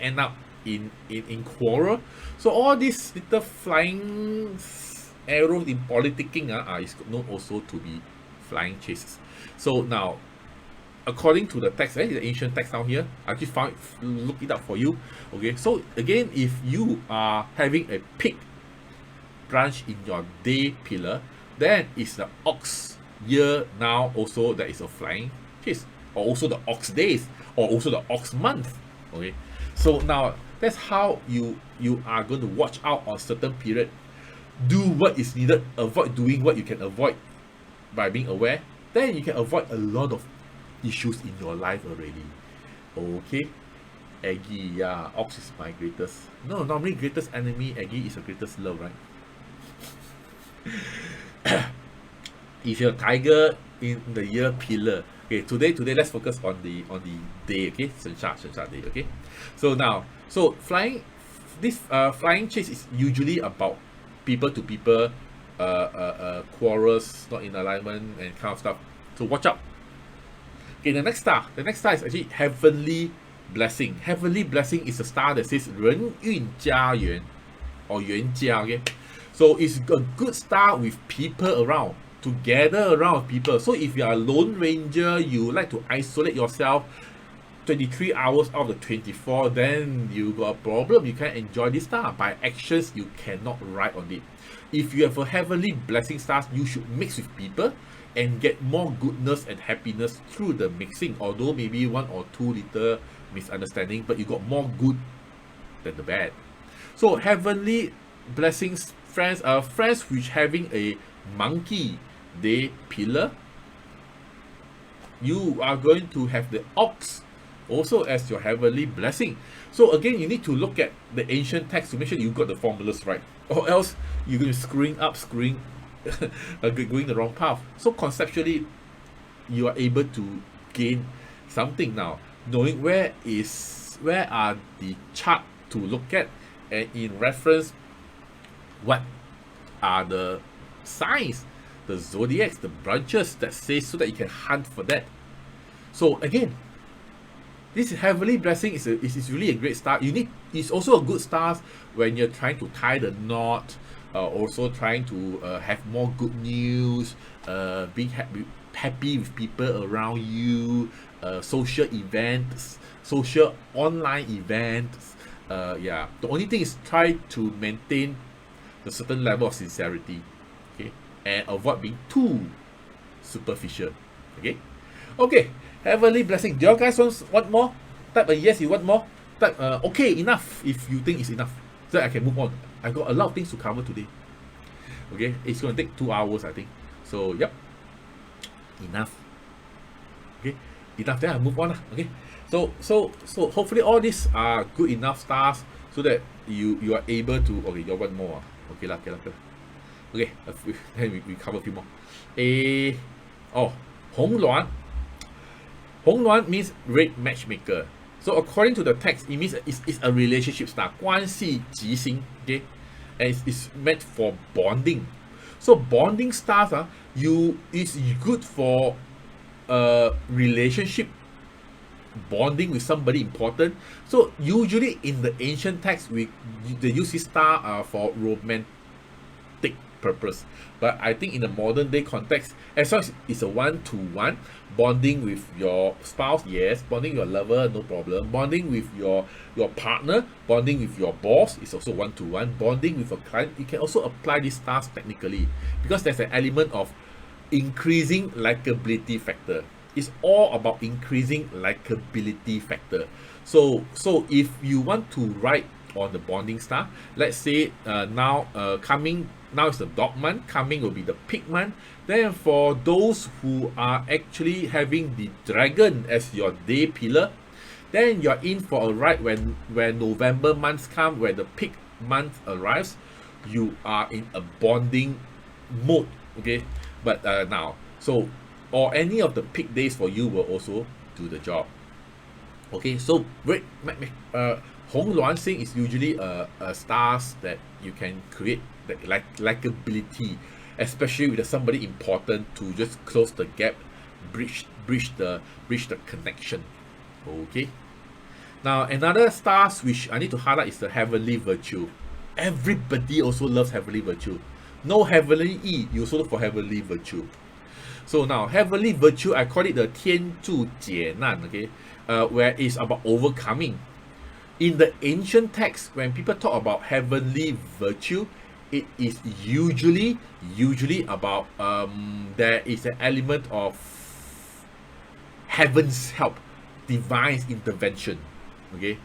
end up in quarrel. So all these little flying arrows in politicking is known also to be flying chases. So now, according to the text, the ancient text down here, I just look it up for you. Okay, so again, if you are having a pig branch in your day pillar, then it's the ox year now also that is a flying chase, or also the ox days, or also the ox month. Okay, so now that's how you are going to watch out on certain period. Do what is needed, avoid doing what you can avoid by being aware, then you can avoid a lot of issues in your life already. Okay, Aggie, yeah, ox is my greatest, no, normally greatest enemy. Aggie is the greatest love, right? If you're tiger in the year pillar, okay, today let's focus on the day. Okay, 生肖 day. Okay, so now, flying chase is usually about people to people quarrels, not in alignment and kind of stuff, so watch out. Okay, the next star is actually heavenly blessing. Heavenly blessing is a star that says 人运家园 or 缘家. Okay, so it's a good star with people around, to gather around people. So if you are a lone ranger, you like to isolate yourself, 23 hours out of the 24, then you got a problem. You can't enjoy this star. By actions, you cannot ride on it. If you have a heavenly blessing stars, you should mix with people and get more goodness and happiness through the mixing. Although maybe 1 or 2 little misunderstanding, but you got more good than the bad. So heavenly blessings, friends, friends which having a monkey day pillar, you are going to have the ox also as your heavenly blessing. So again, you need to look at the ancient text to make sure you got the formulas right, or else you're going to screwing going the wrong path. So conceptually, you are able to gain something now, knowing where are the chart to look at, and in reference what are the signs, the zodiacs, the branches that say, so that you can hunt for that. So again, this heavenly blessing is really a great start. It's also a good start when you're trying to tie the knot, also trying to have more good news, being happy with people around you, social events, social online events. Yeah, the only thing is try to maintain the certain level of sincerity, okay, and avoid being too superficial. Okay, heavenly blessing. Do you guys want more? Type a yes, you want more. Type okay, enough if you think it's enough, so I can move on. I got a lot of things to cover today. Okay, it's going to take 2 hours, I think. So yep, enough. Okay, enough. Then I move on. Okay, so hopefully all these are good enough stars so that you are able to. Okay, you want more. Okay lah. Okay, then we cover a few more. Hong Luan. Hong Luan means red matchmaker. So according to the text, it means it's a relationship star. 关系吉星, okay, and it's meant for bonding. So bonding stars is good for relationship, bonding with somebody important. So usually in the ancient text, they use this star for romantic purpose, but I think in the modern day context, as long as it's a one-to-one bonding with your spouse, yes, bonding your lover, no problem, bonding with your partner, bonding with your boss is also one-to-one, bonding with a client, you can also apply these stars technically, because there's an element of increasing likability factor. It's all about increasing likability factor. So if you want to write on the bonding star, let's say now is the dog month, coming will be the pig month. Then for those who are actually having the dragon as your day pillar, then you're in for a ride when November months come, where the pig month arrives, you are in a bonding mode. Okay, but now, so, or any of the pig days for you will also do the job. Okay, so Hong Luan Sing is usually a stars that you can create that likability, especially with somebody important, to just close the gap, bridge the connection. Okay. Now another stars which I need to highlight is the heavenly virtue. Everybody also loves heavenly virtue. No heavenly E, you also look for heavenly virtue. So now heavenly virtue, I call it the 天助解难, okay, where it's about overcoming. In the ancient text, when people talk about heavenly virtue, it is usually about there is an element of heaven's help, divine intervention, okay,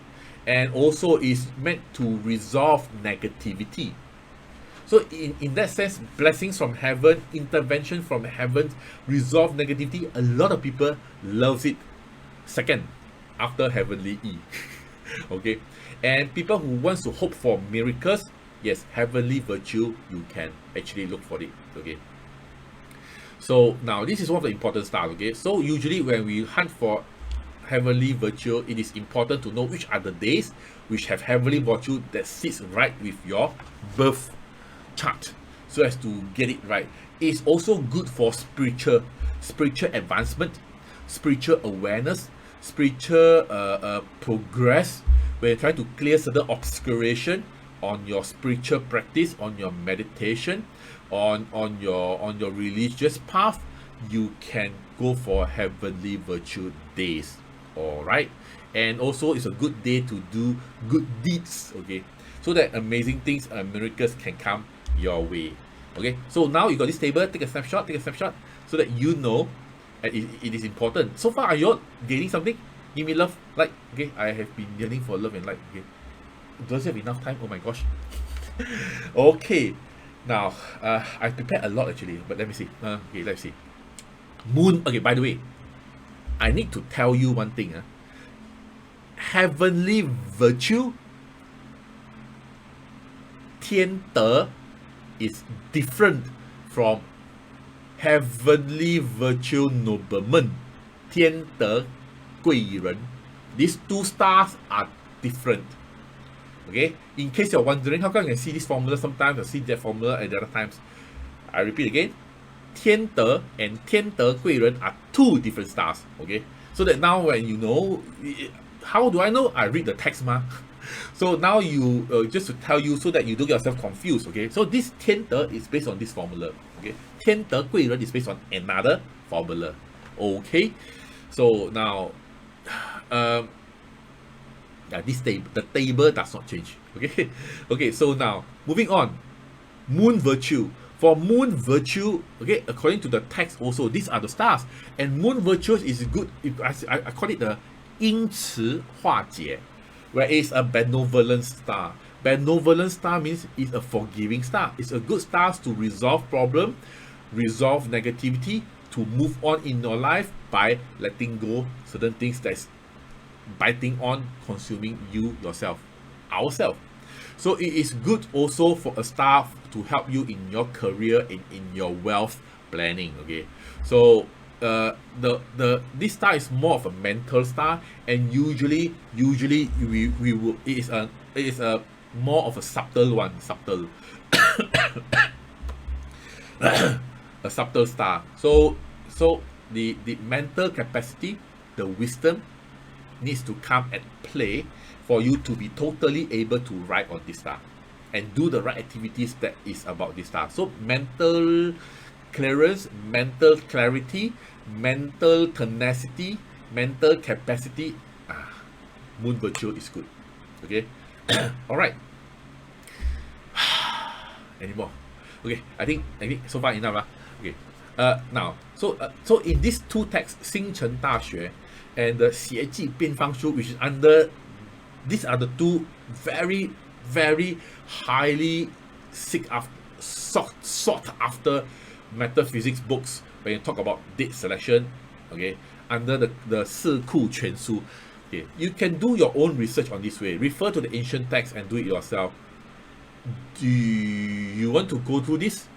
and also is meant to resolve negativity. So in that sense, blessings from heaven, intervention from heaven, resolve negativity. A lot of people loves it second after heavenly E. Okay, and people who wants to hope for miracles, yes, heavenly virtue, you can actually look for it. Okay, so now this is one of the important stars. Okay, so usually when we hunt for heavenly virtue, it is important to know which are the days which have heavenly virtue that sits right with your birth chart, so as to get it right. It's also good for spiritual advancement, spiritual awareness, spiritual progress, where you try to clear certain obscuration on your spiritual practice, on your meditation, on your religious path. You can go for heavenly virtue days. all right? And also it's a good day to do good deeds, okay? So that amazing things and miracles can come your way, okay? So now you got this table, take a snapshot, so that you know, and it is important. So far, are you all gaining something? Give me love, like, okay? I have been yearning for love and like, okay? Does it have enough time? Oh my gosh. Okay, now I prepared a lot actually, but let me see. Okay, let's see. Moon. Okay, by the way, I need to tell you one thing. Heavenly virtue, 天德, is different from heavenly virtue nobleman, 天德贵人. These two stars are different. Okay, in case you're wondering how come I can see this formula sometimes, I see that formula at the other times. I repeat again, 天德 and 天德贵人 are two different stars. Okay, so that now when you know, how do I know? I read the text ma. So now you just to tell you so that you don't get yourself confused. Okay, so this 天德 is based on this formula. Okay, 天德贵人 is based on another formula. Okay, so now this table, the table does not change. Okay, okay. So now moving on, moon virtue. For moon virtue, okay, according to the text, also these are the stars, and moon virtue is good. I call it the 因慈化解, where it's a benevolent star. Benevolent star means it's a forgiving star. It's a good star to resolve problem, resolve negativity, to move on in your life by letting go certain things that's biting on, consuming you yourself, ourselves. So it is good also for a star to help you in your career and in your wealth planning. Okay, so this star is more of a mental star, and usually we will it is a more of a subtle one, a subtle star. So the mental capacity, the wisdom needs to come and play for you to be totally able to ride on this star and do the right activities that is about this star. So mental clearance, mental clarity, mental tenacity, mental capacity, moon virtue is good. Okay. All right. Any more? Okay, I think so far enough. Okay. Now, so in these two texts, 星辰大学 and the 邪记辩方书, which is under, these are the two very highly sought after metaphysics books when you talk about date selection. Okay, under the 四库全书. Okay, you can do your own research on this way. Refer to the ancient text and do it yourself. Do you want to go through this?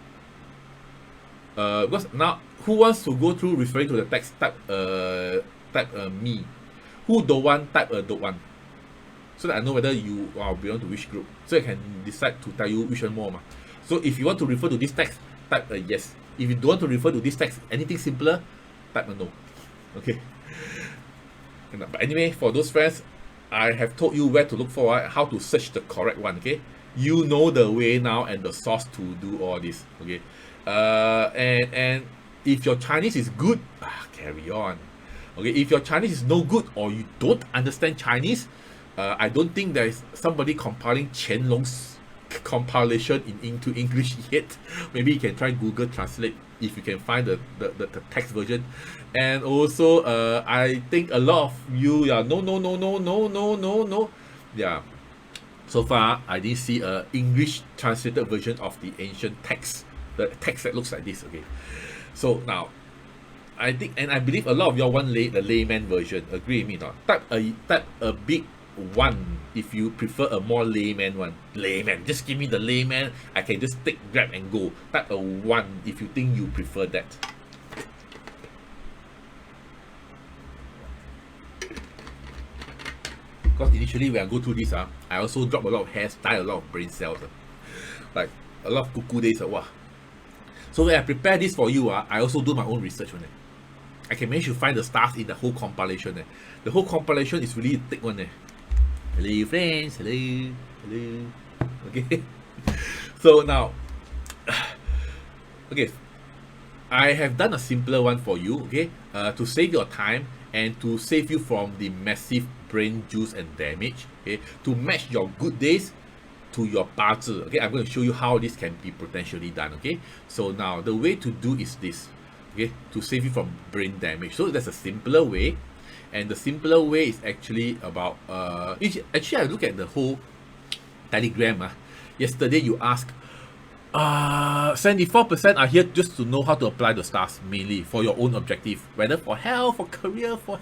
Because now, who wants to go through referring to the text? Type me. Who don't want, type don't want. So that I know whether you belong to which group. So I can decide to tell you which one more. So if you want to refer to this text, type yes. If you don't want to refer to this text, anything simpler, type no. Okay. But anyway, for those friends, I have told you where to look for, how to search the correct one. Okay, you know the way now and the source to do all this. Okay, and if your Chinese is good, carry on. Okay, if your Chinese is no good or you don't understand Chinese, I don't think there is somebody compiling Qianlong's compilation into English yet. Maybe you can try Google Translate if you can find the text version. And also, I think a lot of you, no. Yeah. So far, I didn't see a English translated version of the ancient text. The text that looks like this. Okay. So now, I think and I believe a lot of y'all want the layman version. Agree with me or not? Type a big one if you prefer a more layman one. Layman, just give me the layman. I can just take, grab and go. Type a 1 if you think you prefer that. Because initially when I go through this, I also drop a lot of hairs, die a lot of brain cells. Like a lot of cuckoo days. Wow. So when I prepare this for you, I also do my own research on it. I can manage to find the stars in the whole compilation. The whole compilation is really a thick one. Hello friends, hello. Okay. So now, okay, I have done a simpler one for you, okay, to save your time and to save you from the massive brain juice and damage, okay, to match your good days to your Bazi. Okay, I'm going to show you how this can be potentially done. Okay, so now the way to do is this, okay, to save you from brain damage. So there's a simpler way, and the simpler way is actually about actually I look at the whole Telegram. Yesterday you asked 74% are here just to know how to apply the stars, mainly for your own objective, whether for health, for career, for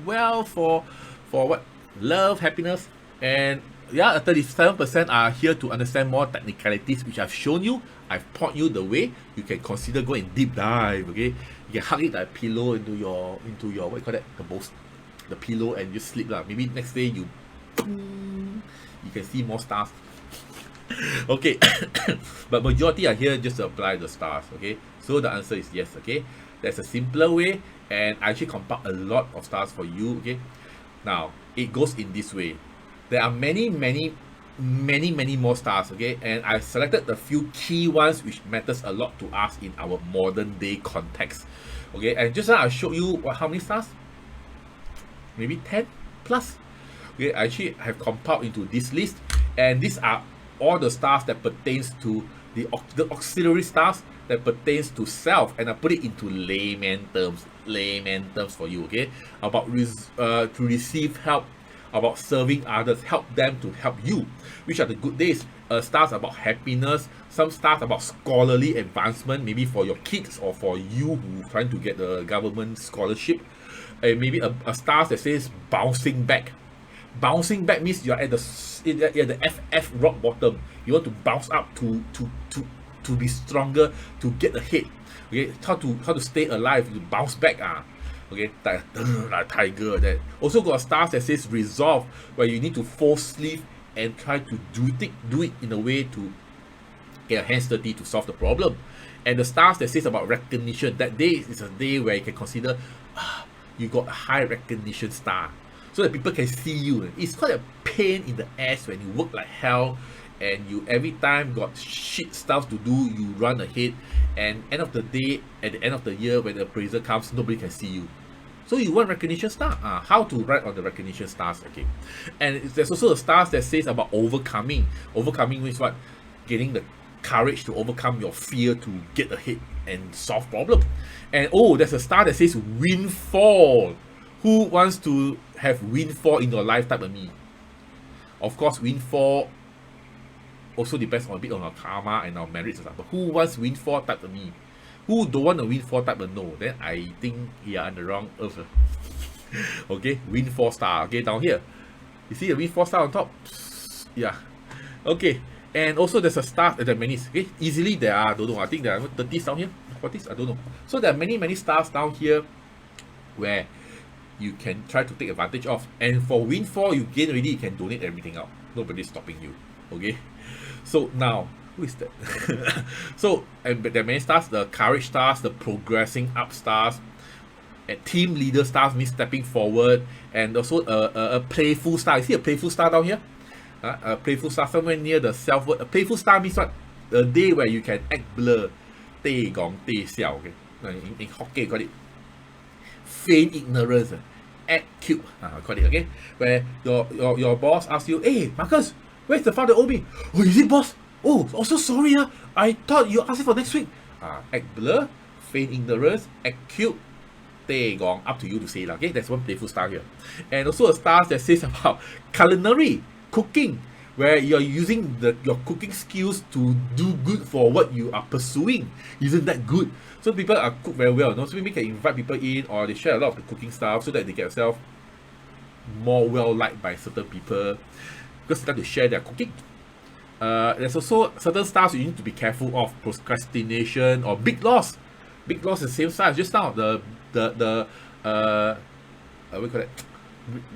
wealth, for what, love, happiness. And yeah, 37% are here to understand more technicalities, which I've shown you. I've taught you the way you can consider going deep dive. Okay, you can hug it like a pillow into your what you call that, the pillow, and you sleep lah. Maybe next day you can see more stars. Okay, but majority are here just to apply the stars. Okay, so the answer is yes. Okay, there's a simpler way, and I actually compile a lot of stars for you. Okay, now it goes in this way. There are many more stars. Okay, and I selected the few key ones which matters a lot to us in our modern day context. Okay, and just now I showed you how many stars, maybe 10 plus. Okay, I actually have compiled into this list, and these are all the stars that pertains to the auxiliary stars that pertains to self, and I put it into layman terms for you. Okay, about to receive help, about serving others, help them to help you, which are the good days. Stars about happiness, some stars about scholarly advancement, maybe for your kids or for you who trying to get the government scholarship, and maybe a stars that says bouncing back. Bouncing back means you're at the FF rock bottom. You want to bounce up to be stronger, to get ahead. Okay, how to stay alive, to bounce back. Okay, like tiger. That also got stars that says resolve, where you need to fold sleeve and try to do it in a way to get your hands dirty to solve the problem. And the stars that says about recognition, that day is a day where you can consider you got a high recognition star, so that people can see you. It's quite a pain in the ass when you work like hell and you every time got shit stuff to do, you run ahead, and end of the day, at the end of the year when the appraiser comes, nobody can see you. So you want recognition star. How to write on the recognition stars? Okay, and there's also the stars that says about overcoming. Overcoming means what? Getting the courage to overcome your fear to get ahead and solve problem. And there's a star that says windfall. Who wants to have windfall in your life type of me? Of course, windfall also depends on a bit on our karma and our merits and stuff. But who wants windfall type of me? Who don't want a windfall type of no? Then I think you are on the wrong earth. Okay, windfall star. Okay, down here. You see a windfall star on top? Yeah. Okay. And also there's a star, there are many. Okay, easily there are, I don't know, I think there are 30 down here, 40s, I don't know. So there are many stars down here where you can try to take advantage of. And for windfall, you gain already, you can donate everything out. Nobody's stopping you. Okay. So now, who is that? So, and there are many stars, the courage stars, the progressing up stars, and team leader stars means stepping forward, and also a playful star. You see a playful star down here? A playful star somewhere near the self-word. A playful star means what? A day where you can act blur. Tei gong, tei xiao. Okay. In Hokkien, you call it feign ignorance. Act cute. I call it, okay? Where your boss asks you, hey, Marcus, where's the file that owe me? Oh, is it, boss? Oh, also sorry. I thought you asked it for next week. Act blur, feign ignorance, act cute. Tei gong, up to you to say it. Okay, that's one playful star here. And also a star that says about culinary, cooking, where you're using your cooking skills to do good for what you are pursuing. Isn't that good? So people are cook very well, no? So maybe can invite people in, or they share a lot of the cooking stuff so that they get themselves more well liked by certain people because they like to share their cooking. There's also certain stars you need to be careful of: procrastination or big loss. Big loss is the same size just now. The what do you call it?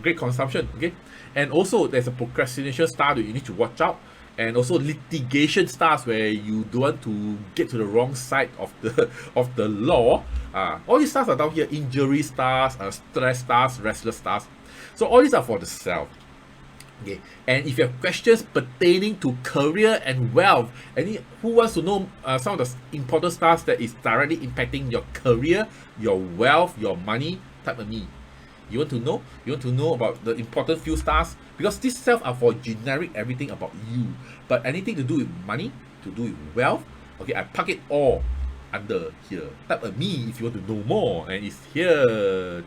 Great consumption. Okay. And also there's a procrastination star that you need to watch out, and also litigation stars where you don't want to get to the wrong side of the law. All these stars are down here: injury stars, stress stars, restless stars. So all these are for the self. Okay, and if you have questions pertaining to career and wealth, who wants to know some of the important stars that is directly impacting your career, your wealth, your money, type of me. You want to know? You want to know about the important few stars? Because these self are for generic everything about you. But anything to do with money, to do with wealth, okay, I park it all under here. Type a me if you want to know more. And it's here.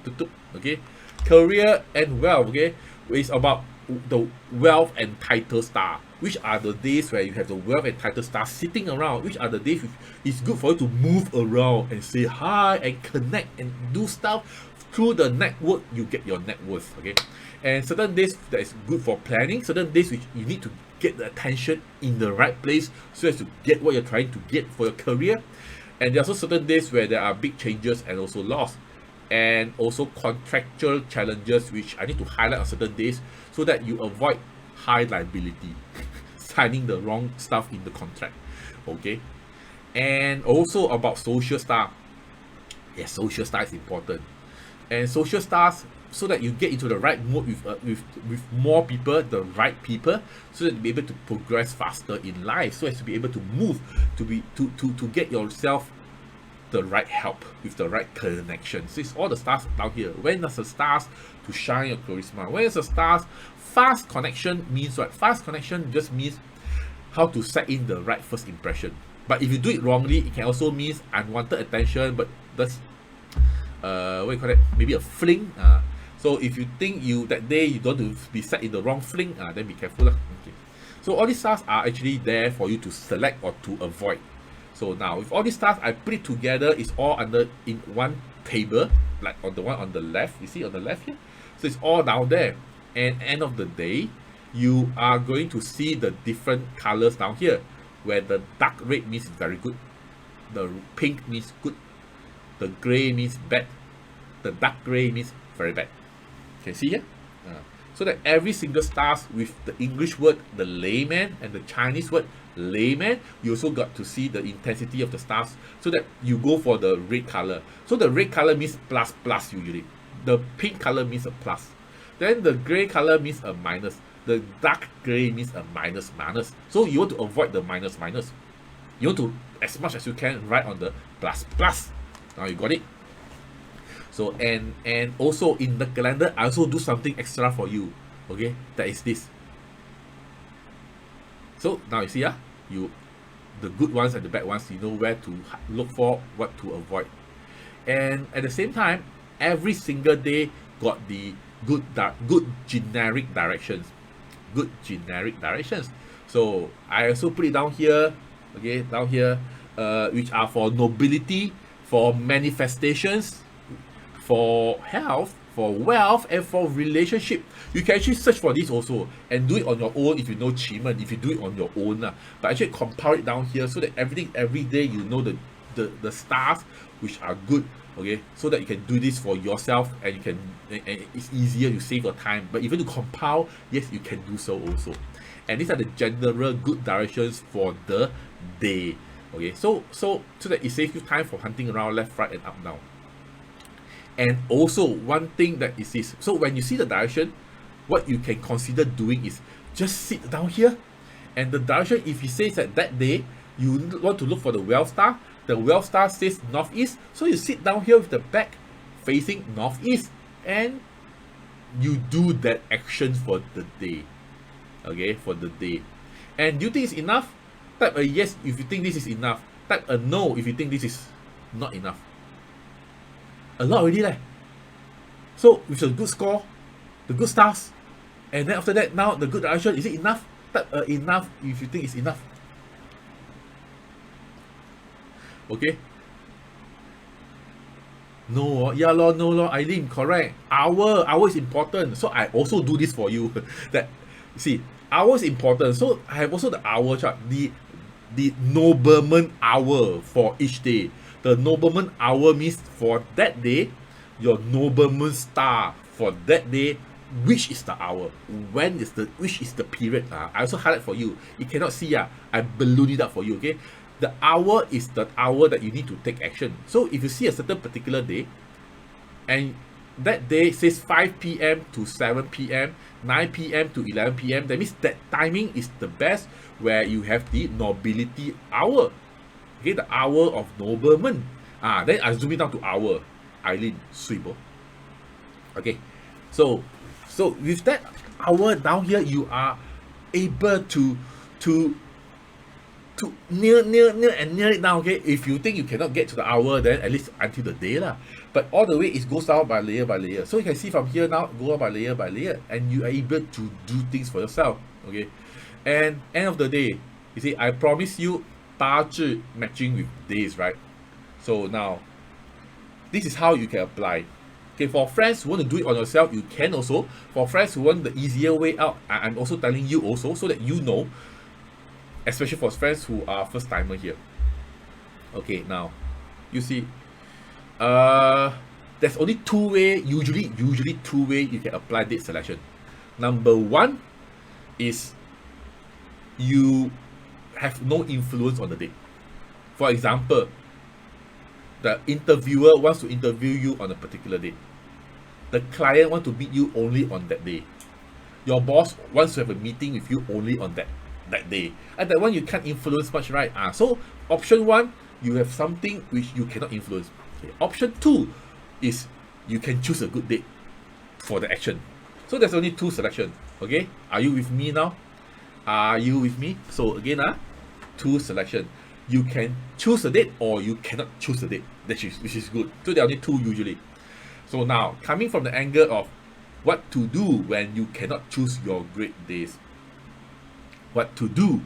Okay. Career and wealth, okay? It's about the wealth and title star. Which are the days where you have the wealth and title star sitting around? Which are the days it's good for you to move around and say hi and connect and do stuff through the network. You get your net worth, okay? And certain days that is good for planning. Certain days which you need to get the attention in the right place so as to get what you're trying to get for your career. And there are also certain days where there are big changes and also loss, and also contractual challenges which I need to highlight on certain days so that you avoid high liability signing the wrong stuff in the contract, okay? And also about social star. Yes, social star is important. And social stars, so that you get into the right mood with more people, the right people, so that you be able to progress faster in life, so as to be able to move, to get yourself the right help with the right connection. So it's all the stars down here. When does the stars to shine your charisma? When is the stars? Fast connection means what? Fast connection just means how to set in the right first impression. But if you do it wrongly, it can also mean unwanted attention, but that's what you call it? Maybe a fling. So if you think that day you don't want to be set in the wrong fling, then be careful. Okay. So all these stars are actually there for you to select or to avoid. So now with all these stars, I put it together. It's all in one table, like on the one on the left. You see on the left here. So it's all down there. And end of the day, you are going to see the different colors down here, where the dark red means very good, the pink means good, the gray means bad, the dark gray means very bad. Can you see here? So that every single stars with the English word, the layman, and the Chinese word, layman, you also got to see the intensity of the stars, so that you go for the red color. So the red color means plus plus usually. The pink color means a plus. Then the gray color means a minus. The dark gray means a minus minus. So you want to avoid the minus minus. You want to, as much as you can, write on the plus plus. Now you got it. So and also in the calendar, I also do something extra for you. Okay, that is this. So now you see, the good ones and the bad ones, you know where to look for, what to avoid. And at the same time, every single day got the good generic directions. Good generic directions. So I also put it down here, okay, down here, which are for nobility, for manifestations, for health, for wealth, and for relationship. You can actually search for this also and do it on your own if you know Qimeng, if you do it on your own. But actually compile it down here so that every day you know the stars which are good, okay, so that you can do this for yourself, and you can, and it's easier, you save your time. But even to compile, yes, you can do so also. And these are the general good directions for the day, okay, so that it saves you time for hunting around left, right, and up, down. And also one thing that is this, so when you see the direction, what you can consider doing is just sit down here, and the direction, if he says that day you want to look for the wealth star, the wealth star says northeast, so you sit down here with the back facing northeast, and you do that action for the day, okay, for the day. And do you think it's enough? Type a yes if you think this is enough. Type a no if you think this is not enough. A lot already leh. So with the good score, the good stars, and then after that, now the good direction, is it enough? Type enough if you think it's enough. Okay. No, yeah lor, no lor, Eileen, correct. Hour is important. So I also do this for you. That, see, hour is important. So I have also the hour chart, the nobleman hour for each day. The nobleman hour means for that day, your nobleman star for that day, which is the hour, which is the period. I also highlight for you. You cannot see, I balloon it up for you, okay? The hour is the hour that you need to take action. So if you see a certain particular day, and that day says 5 p.m. to 7 p.m., 9 p.m. to 11 p.m., that means that timing is the best, where you have the nobility hour. Okay, the hour of nobleman. Then I zoom it down to hour. Eileen, Suibo. Okay, So with that hour down here, you are able to to near it down. Okay, if you think you cannot get to the hour, then at least until the day lah. But all the way it goes down by layer by layer. So you can see from here now, go up by layer, and you are able to do things for yourself. Okay, and end of the day, you see, I promise you 八字 matching with days, right? So now, this is how you can apply. Okay, for friends who want to do it on yourself, you can also. For friends who want the easier way out, I'm also telling you also, so that you know, especially for friends who are first timer here. Okay, now you see, there's only two way, usually two way you can apply date selection. Number one is you have no influence on the date. For example, the interviewer wants to interview you on a particular date. The client wants to meet you only on that day. Your boss wants to have a meeting with you only on that day. And that one you can't influence much, right? So option one, you have something which you cannot influence. Okay. Option two is you can choose a good date for the action. So there's only two selections. Okay, are you with me now? Are you with me? So again, two selection. You can choose a date or you cannot choose a date, which is good. So there are only two usually. So now, coming from the angle of what to do when you cannot choose your great days. What to do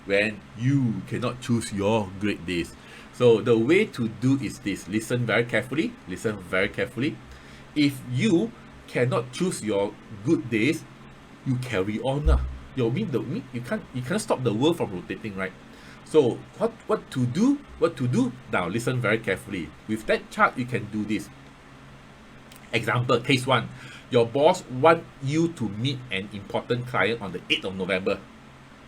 when you cannot choose your great days. So the way to do is this. Listen very carefully. Listen very carefully. If you cannot choose your good days, you carry on. You cannot stop the world from rotating, right? So what to do? What to do? Now listen very carefully. With that chart, you can do this. Example, case one. Your boss want you to meet an important client on the 8th of November.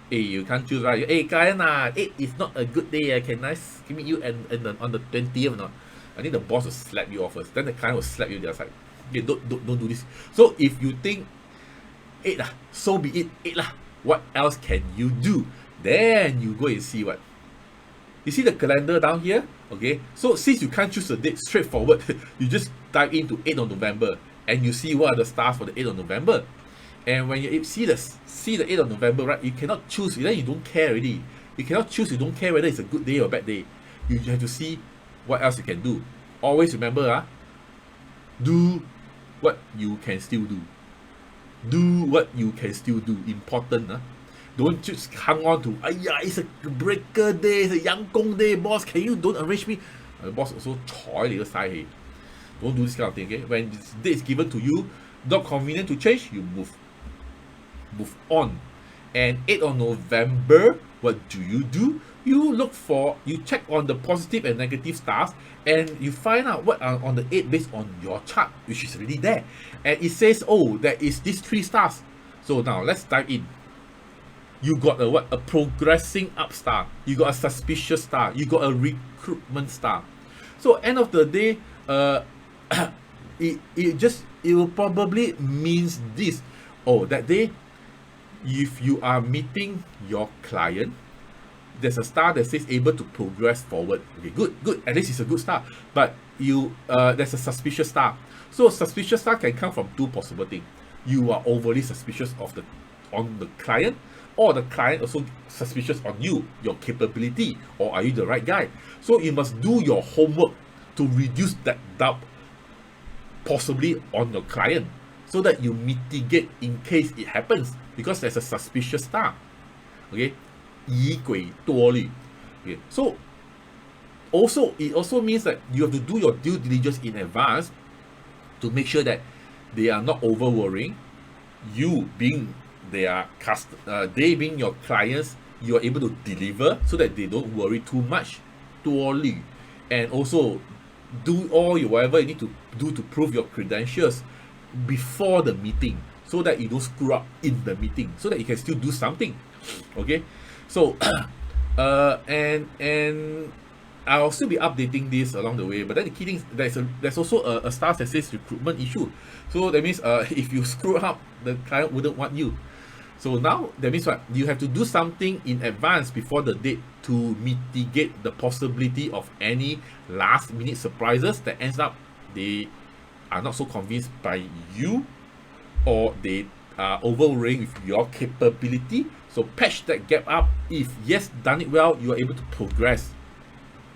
Hey, you can't choose, right? Hey, client, 8 is not a good day. Can I meet you on the 20th or not? I think the boss will slap you off first. Then the client will slap you the other side. Okay, don't do this. So if you think 8 so be it, 8 what else can you do? Then you go and see what. You see the calendar down here? Okay, so since you can't choose a date straightforward, you just dive into 8th of November and you see what are the stars for the 8th of November. And when you see the 8th of November, right, you cannot choose, then you don't care already. You cannot choose, you don't care whether it's a good day or bad day. You have to see what else you can do. Always remember, do what you can still do. Do what you can still do. Important. Don't just hang on to, it's a breaker day, it's a Yangkong day, boss, can you don't arrange me? The boss also choy little side, hey. Don't do this kind of thing, okay? When this date is given to you, not convenient to change, you move on. And 8th of November, what do? You check on the positive and negative stars, and you find out what are on the 8 based on your chart, which is already there. And it says, oh, there is these 3 stars. So now let's dive in. You got a progressing up star. You got a suspicious star. You got a recruitment star. So end of the day, it will probably means this. Oh, that day, if you are meeting your client, there's a star that says able to progress forward. Okay, good. At least it's a good star. But there's a suspicious star. So suspicious star can come from 2 possible things. You are overly suspicious on the client, or the client also suspicious on you, your capability, or are you the right guy? So you must do your homework to reduce that doubt possibly on your client, so that you mitigate in case it happens, because there's a suspicious star. Okay, 疑鬼多虑. Okay, so it also means that you have to do your due diligence in advance to make sure that they are not over worrying. You being they being your clients, you are able to deliver so that they don't worry too much. 多虑. And also do all whatever you need to do to prove your credentials before the meeting, so that you don't screw up in the meeting, so that you can still do something. Okay, so and I'll still be updating this along the way. But then the key thing is there's also a star that says recruitment issue. So that means if you screw up, the client wouldn't want you. So now that means what? You have to do something in advance before the date to mitigate the possibility of any last minute surprises that ends up they are not so convinced by you, or they are overwhelmed with your capability. So patch that gap up. If yes, done it well, you are able to progress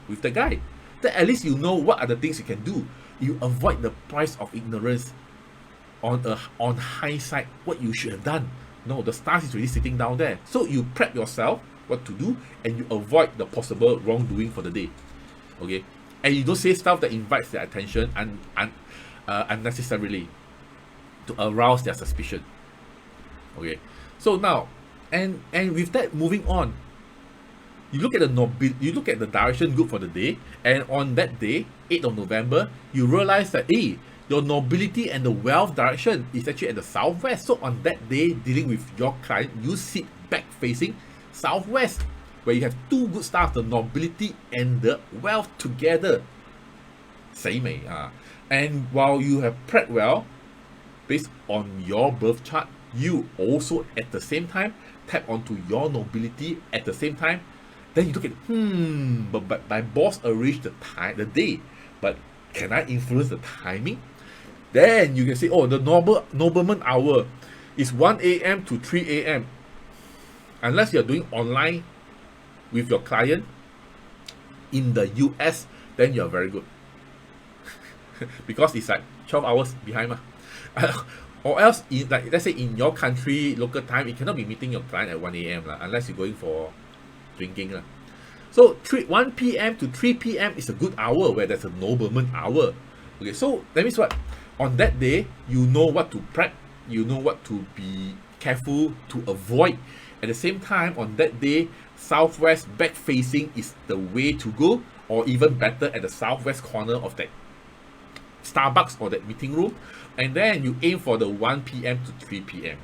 with the guy. Then at least you know what are the things you can do. You avoid the price of ignorance on hindsight, what you should have done. No, the stars is really sitting down there. So you prep yourself what to do, and you avoid the possible wrongdoing for the day. Okay, and you don't say stuff that invites their attention unnecessarily to arouse their suspicion. Okay, so now, and with that, moving on, you look at the direction group for the day, and on that day, 8th of November, you realize that your nobility and the wealth direction is actually at the southwest. So on that day, dealing with your client, you sit back facing southwest, where you have two good stars, the nobility and the wealth together. Same. And while you have prepped well, based on your birth chart, you also at the same time tap onto your nobility at the same time. Then you look at, but my boss arranged the day, but can I influence the timing? Then you can say, oh, the nobleman hour is 1 a.m. to 3 a.m. Unless you're doing online with your client in the US, then you're very good. Because it's like 12 hours behind. Or else, let's say in your country, local time, you cannot be meeting your client at 1 a.m. unless you're going for drinking. So 1 p.m. to 3 p.m. is a good hour, where there's a nobleman hour. Okay, so that means what? On that day, you know what to prep, you know what to be careful to avoid. At the same time, on that day, southwest back facing is the way to go, or even better, at the southwest corner of that Starbucks or that meeting room, and then you aim for the 1 p.m. to 3 p.m.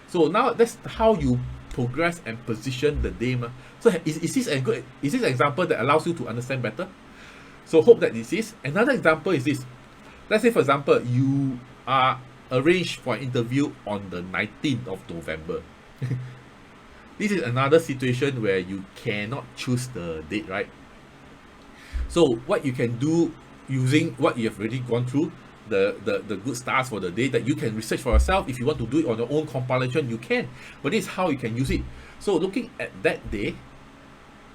So now that's how you progress and position the day. So is this an example that allows you to understand better? So hope that this is. Another example is this. Let's say, for example, you are arranged for an interview on the 19th of November. This is another situation where you cannot choose the date, right? So what you can do, using what you have already gone through, the good stars for the day, that you can research for yourself. If you want to do it on your own compilation, you can. But this is how you can use it. So looking at that day,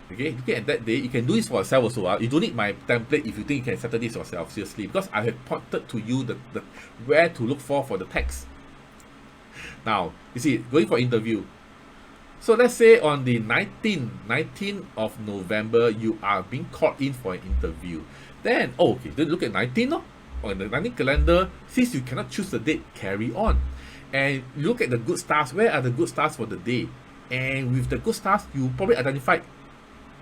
you can do this for yourself also. You don't need my template if you think you can settle this yourself, seriously, because I have pointed to you the where to look for the text. Now, you see, going for interview. So let's say on the 19th of November, you are being called in for an interview. Then, then look at 19, on the 19th calendar. Since you cannot choose the date, carry on. And look at the good stars. Where are the good stars for the day? And with the good stars, you probably identified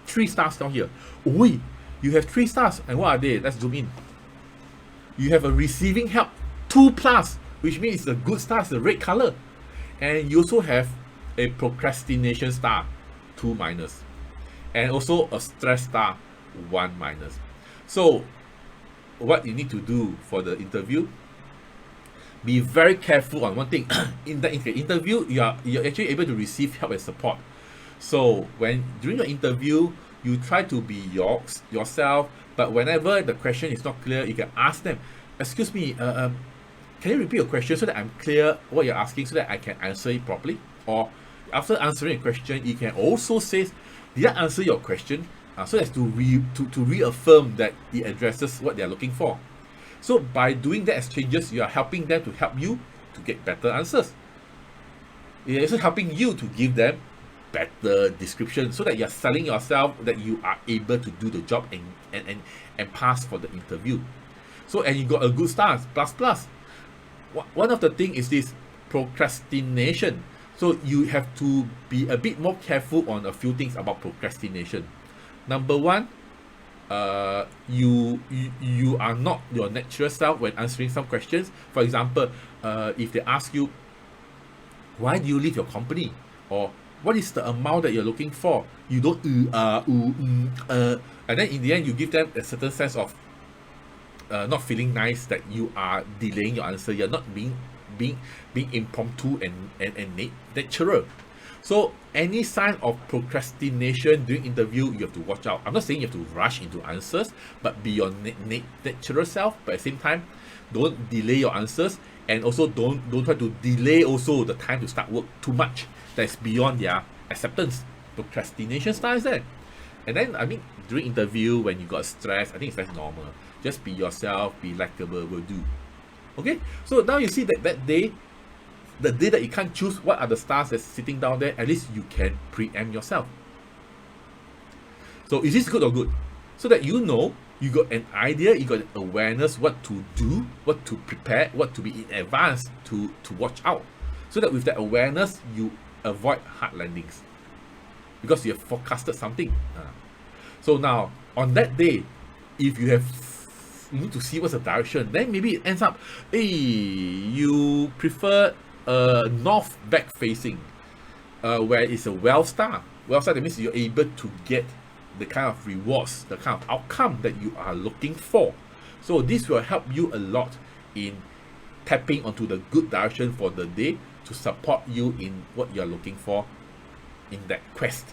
3 stars down here. You have 3 stars. And what are they? Let's zoom in. You have a receiving help 2+, which means the good star is the red color. And you also have a procrastination star 2-, and also a stress star 1-. So what you need to do for the interview, be very careful on one thing. In the interview, you're actually able to receive help and support. So during your interview, you try to be yourself, but whenever the question is not clear, you can ask them, excuse me, can you repeat your question so that I'm clear what you're asking, so that I can answer it properly? Or after answering a question, you can also say, did I answer your question? So as to reaffirm that it addresses what they're looking for. So by doing that exchanges, you are helping them to help you to get better answers. It's also helping you to give them better description, so that you're selling yourself that you are able to do the job and pass for the interview. So, and you got a good start, plus. One of the things is this procrastination. So you have to be a bit more careful on a few things about procrastination. Number one, you are not your natural self when answering some questions. For example, if they ask you, why do you leave your company? Or what is the amount that you're looking for? You don't and then in the end you give them a certain sense of not feeling nice, that you are delaying your answer. You're not being impromptu and natural. So any sign of procrastination during interview, you have to watch out. I'm not saying you have to rush into answers, but be your natural self. But at the same time, don't delay your answers, and also don't try to delay also the time to start work too much. That's beyond their acceptance. Procrastination starts there. And then, I mean, during interview, when you got stress, I think it's very normal. Just be yourself, be likable, will do. Okay? So now you see that that day, the day that you can't choose what are the stars that's sitting down there, at least you can preempt yourself. So is this good or good? So that you know, you got an idea, you got an awareness what to do, what to prepare, what to be in advance to watch out. So that with that awareness, you avoid hard landings. Because you have forecasted something. So now, on that day, if you need to see what's the direction, then maybe it ends up, hey, you prefer north back facing, where it's a well star. Well star, that means you're able to get the kind of rewards, the kind of outcome that you are looking for. So this will help you a lot in tapping onto the good direction for the day to support you in what you're looking for in that quest.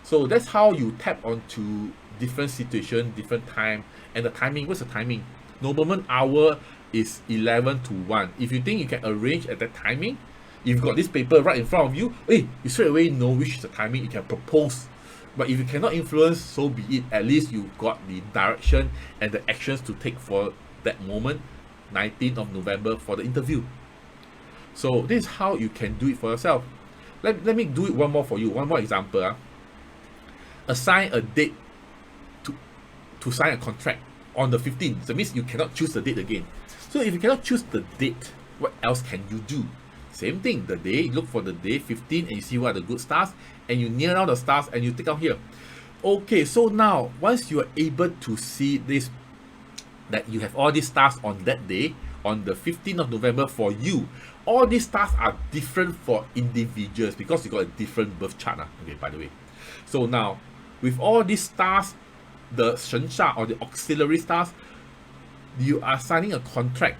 So that's how you tap onto different situation, different time, and the timing. What's the timing? Nobleman hour is 11 to 1. If you think you can arrange at that timing, if you've got this paper right in front of you, hey, you straight away know which is the timing, you can propose. But if you cannot influence, so be it. At least you've got the direction and the actions to take for that moment, 19th of November, for the interview. So this is how you can do it for yourself. Let me do it one more for you. One more example. Assign a date to sign a contract on the 15th. So that means you cannot choose the date again. So if you cannot choose the date, what else can you do? Same thing, the day, you look for the day 15 and you see what are the good stars, and you nail down the stars and you take out here. Okay, so now once you are able to see this, that you have all these stars on that day, on the 15th of November for you, all these stars are different for individuals because you got a different birth chart. Okay, by the way. So now, with all these stars, the Shen Sha or the auxiliary stars, you are signing a contract.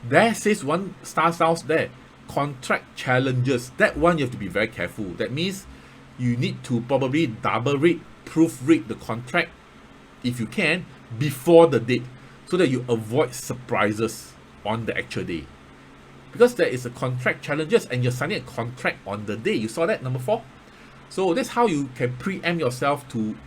There says one star sounds there. Contract challenges. That one you have to be very careful. That means you need to probably double read, proofread the contract if you can before the date, so that you avoid surprises on the actual day. Because there is a contract challenges and you're signing a contract on the day. You saw that, number 4? So that's how you can preempt yourself to,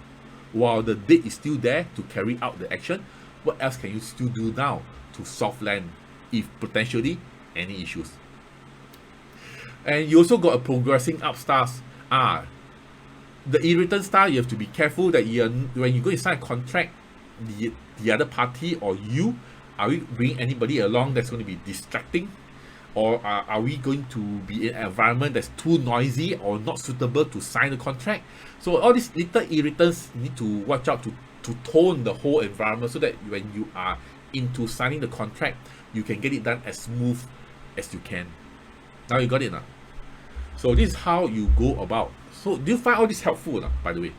while the date is still there, to carry out the action. What else can you still do now to soft land if potentially any issues? And you also got a progressing up stars. The irritant star, you have to be careful that when you go to sign a contract, the other party or you, are we bringing anybody along that's going to be distracting? Or are we going to be in an environment that's too noisy or not suitable to sign the contract? So all these little irritants need to watch out to tone the whole environment, so that when you are into signing the contract, you can get it done as smooth as you can. Now you got it now. So this is how you go about. So do you find all this helpful now, by the way?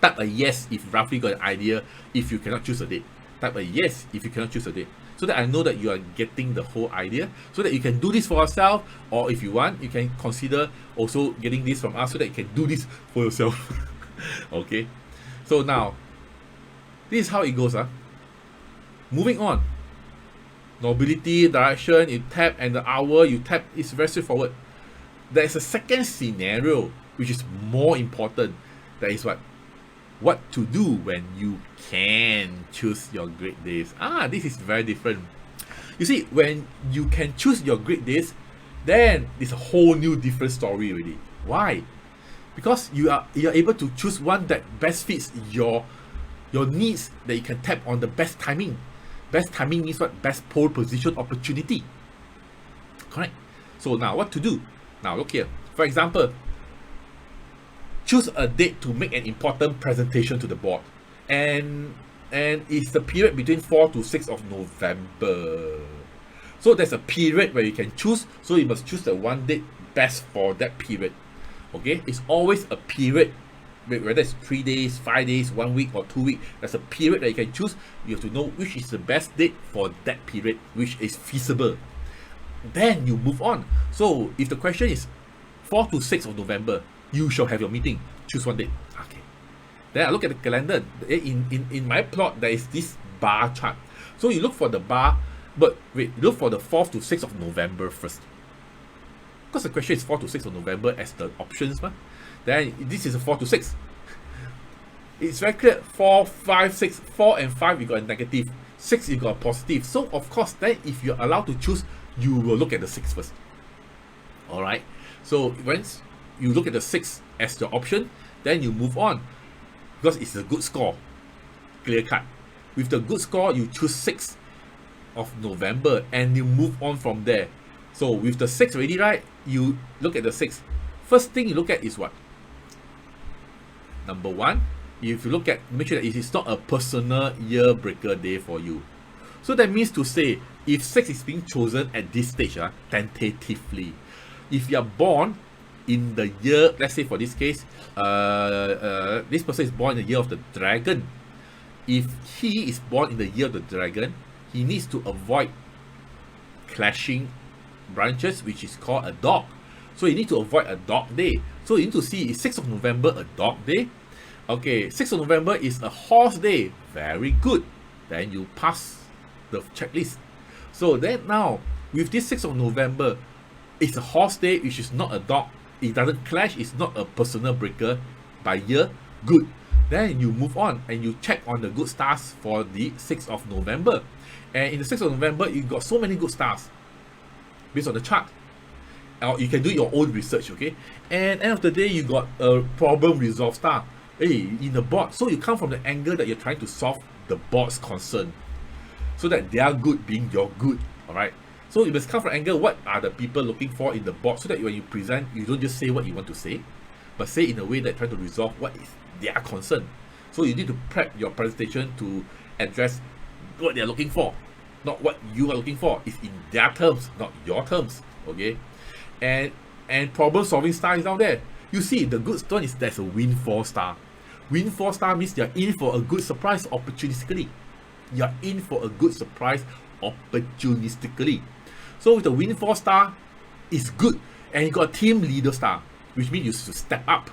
Type a yes if you roughly got an idea if you cannot choose a date. Type a yes if you cannot choose a date, so that I know that you are getting the whole idea, so that you can do this for yourself, or if you want, you can consider also getting this from us so that you can do this for yourself. Okay, so now this is how it goes. Moving on, nobility, direction, you tap, and the hour you tap is very straightforward. There is a second scenario which is more important. That is what to do when you can choose your great days. This is very different. You see, when you can choose your great days, then it's a whole new different story already. Why? Because you are able to choose one that best fits your needs, that you can tap on the best timing. Best timing means what? Best pole position opportunity. Correct? So now what to do? Now look here. For example, choose a date to make an important presentation to the board, and it's the period between 4 to 6 of November. So there's a period where you can choose, so you must choose the one date best for that period. Okay, it's always a period, whether it's 3 days, 5 days, 1 week, or 2 weeks. There's a period that you can choose. You have to know which is the best date for that period, which is feasible. Then you move on. So if the question is 4 to 6 of November, you shall have your meeting. Choose one date. Okay. Then I look at the calendar. In my plot, there is this bar chart. So you look for the bar, but wait, look for the 4th to 6th of November first. Because the question is 4 to 6 of November as the options. Then this is a 4 to 6. It's very clear. 4, 5, 6, 4 and 5, you got a negative. 6, you got a positive. So of course, then if you're allowed to choose, you will look at the 6 first. Alright. So once you look at the 6 as the option, then you move on. Because it's a good score. Clear cut. With the good score, you choose 6 of November and you move on from there. So with the 6 already, right? You look at the 6. First thing you look at is what? Number 1, if you look at, make sure that it is not a personal year breaker day for you. So that means to say, if 6 is being chosen at this stage, tentatively, if you are born in the year, let's say for this case, this person is born in the year of the dragon. If he is born in the year of the dragon, he needs to avoid clashing branches, which is called a dog. So you need to avoid a dog day. So you need to see, is 6th of November a dog day? Okay, 6th of November is a horse day. Very good. Then you pass the checklist. So then now, with this 6th of November, it's a horse day, which is not a dog. It doesn't clash. It's not a personal breaker by year. Good. Then you move on and you check on the good stars for the 6th of November. And in the 6th of November, you got so many good stars based on the chart. Or you can do your own research, okay? And end of the day, you got a problem resolve star. Hey, in the board. So you come from the angle that you're trying to solve the board's concern. So that they are good being your good. Alright. So you must come from an angle, what are the people looking for in the board, so that when you present, you don't just say what you want to say, but say in a way that try to resolve what is their concern. So you need to prep your presentation to address what they're looking for, not what you are looking for. It's in their terms, not your terms. Okay. And problem solving star is down there. You see, the good one is there's a windfall star. Windfall star means you're in for a good surprise opportunistically. You're in for a good surprise opportunistically. So with the windfall star, it's good. And you got a team leader star, which means you should step up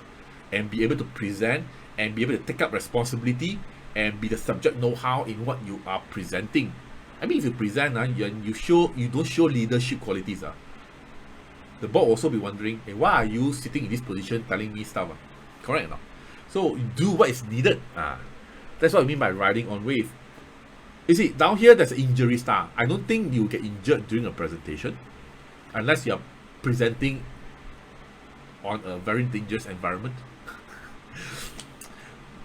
and be able to present and be able to take up responsibility and be the subject know-how in what you are presenting. I mean, if you present, you don't show leadership qualities. The board will also be wondering, hey, why are you sitting in this position telling me stuff? Correct or not? So do what is needed. That's what I mean by riding on wave. You see, down here there's an injury star. I don't think you get injured during a presentation unless you're presenting on a very dangerous environment.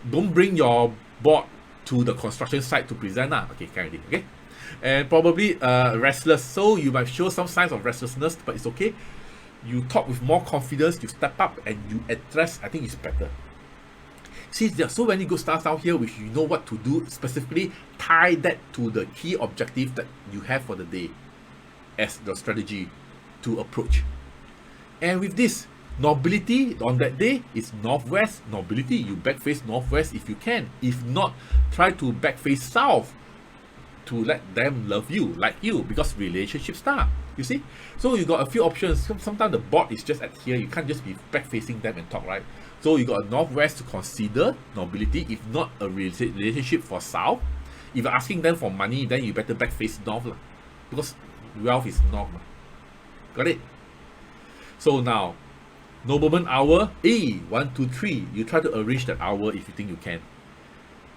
Don't bring your board to the construction site to present. Okay, kind of, okay? And probably restless. So you might show some signs of restlessness, but it's okay. You talk with more confidence, you step up and you address, I think it's better. See, there are so many good stars out here which you know what to do, specifically tie that to the key objective that you have for the day as the strategy to approach. And with this, nobility on that day is northwest. Nobility, you backface northwest if you can. If not, try to backface south to let them love you, like you, because relationship star. You see? So you got a few options. Sometimes the board is just at here. You can't just be back facing them and talk, right? So you got a northwest to consider nobility, if not a relationship for south. If you're asking them for money, then you better back face north, because wealth is north. Got it? So now, nobleman hour, 1, 2, 3. You try to arrange that hour if you think you can.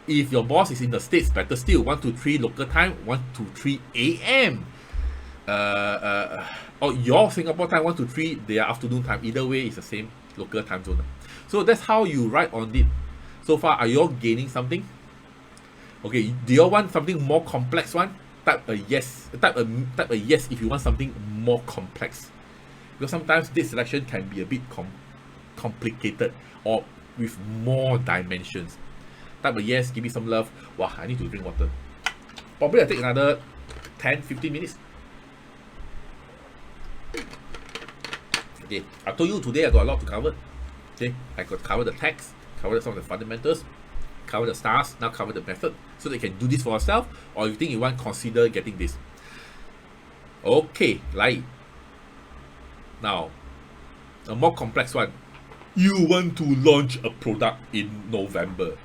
If your boss is in the States, better still, 1 to 3 local time, 1 to 3 a.m. Or your Singapore time, 1 to 3, their afternoon time. Either way, it's the same local time zone. So that's how you write on it. So far, are you all gaining something? Okay, do you all want something more complex one? Type a yes. Type a yes if you want something more complex. Because sometimes this selection can be a bit complicated or with more dimensions. Type a yes, give me some love. Wow, I need to drink water. Probably I'll take another 10-15 minutes. Okay, I told you today I got a lot to cover. Okay, I got to cover the text, cover some of the fundamentals, cover the stars, now cover the method, so that you can do this for yourself, or if you think you want, consider getting this. Okay, like now, A more complex one. You want to launch a product in November.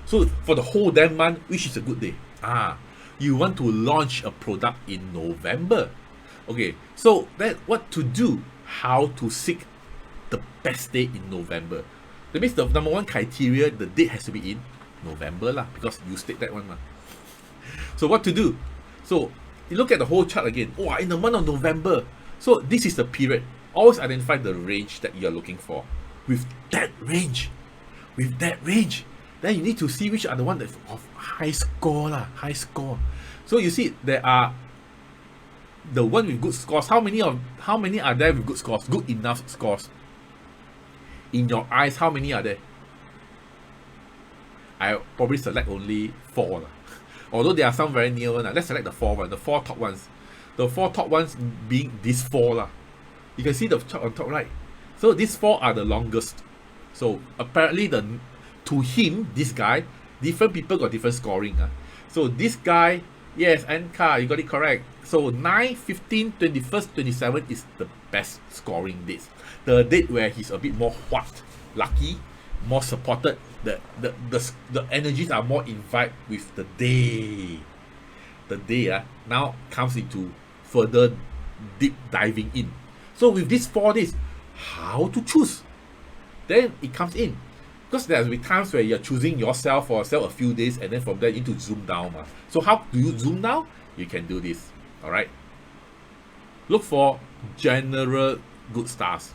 So for the whole damn month, which is a good day? You want to launch a product in November. Okay, so then what to do? How to seek the best day in November? That means the number one criteria, the date has to be in November lah, because you state that one lah. So what to do? So you look at the whole chart again. Oh, in the month of November. So this is the period. Always identify the range that you're looking for. With that range, then you need to see which are the one that of high score lah, high score. So you see there are the one with good scores. How many are there with good scores? Good enough scores. In your eyes, how many are there? I probably select only 4 lah. Although there are some very near one. Let's select the 4 one, the 4 top ones. The 4 top ones being these 4 lah. You can see the chart on top right. So these 4 are the longest. So apparently to him, this guy, different people got different scoring. So this guy, yes, Anka, you got it correct. So 9, 15, 21st, 27 is the best scoring dates. The date where he's a bit more lucky, more supported. The energies are more in vibe with the day. The day now comes into further deep diving in. So with these 4 days, how to choose? Then it comes in. Because there will be times where you're choosing yourself for a few days, and then from there you need to zoom down. So how do you zoom down? You can do this. Alright. Look for general good stars.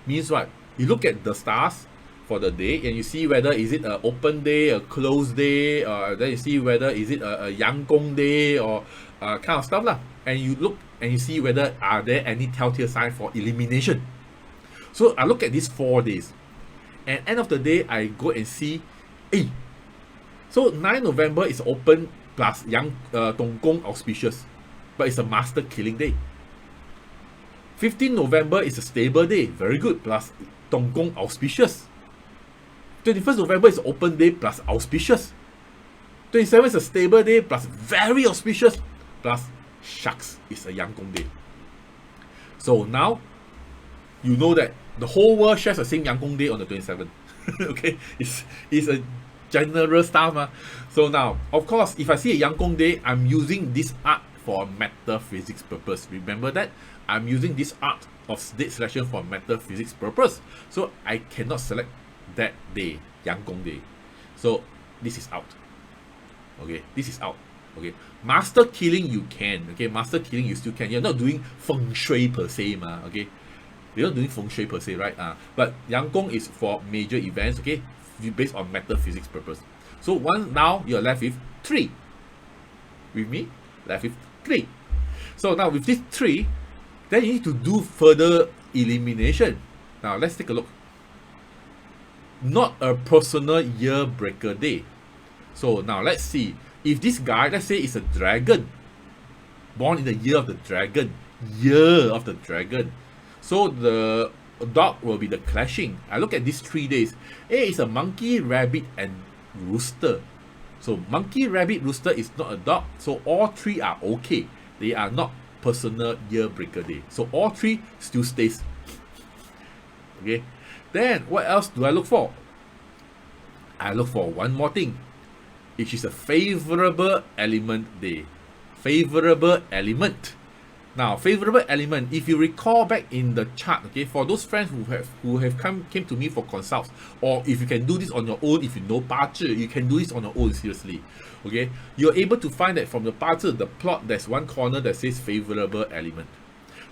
Means what? You look at the stars for the day and you see whether is it an open day, a closed day, then you see whether is it a Yangkong day or kind of stuff lah. And you look and you see whether are there any telltale sign for elimination. So I look at these 4 days, and end of the day I go and see, so 9 November is open plus Dongkong auspicious, but it's a master killing day. 15 November is a stable day, very good, plus Dongkong auspicious. 21st November is an open day plus auspicious. 27 is a stable day plus very auspicious, plus shucks, it's a Yangkong day. So now you know that the whole world shares the same Yangkong day on the 27th. Okay, it's a general stuff. So now, of course, if I see a Yangkong day, I'm using this art for metaphysics purpose. Remember that? I'm using this art of date selection for metaphysics purpose. So I cannot select that day, Yangkong day. So this is out. Okay, this is out. Okay, master killing you can. Okay, master killing you still can. You're not doing feng shui per se, okay. You're not doing feng shui per se, right? But Yangkong is for major events, okay, based on metaphysics purpose. So now you're left with 3. With me, left with 3. So now with these 3, then you need to do further elimination. Now let's take a look. Not a personal year breaker day. So now let's see. If this guy, let's say, is a dragon, born in the year of the dragon, so the dog will be the clashing. I look at these 3 days. It's a monkey, rabbit, and rooster. So monkey, rabbit, rooster is not a dog. So all 3 are okay. They are not personal year breaker day. So all 3 still stays. Okay. Then what else do I look for? I look for one more thing, which is a favorable element day. Favorable element. Now, favorable element, if you recall back in the chart, okay, for those friends who have came to me for consults, or if you can do this on your own, if you know Bazi, you can do this on your own, seriously. Okay, you're able to find that from the Bazi, the plot, there's one corner that says favorable element.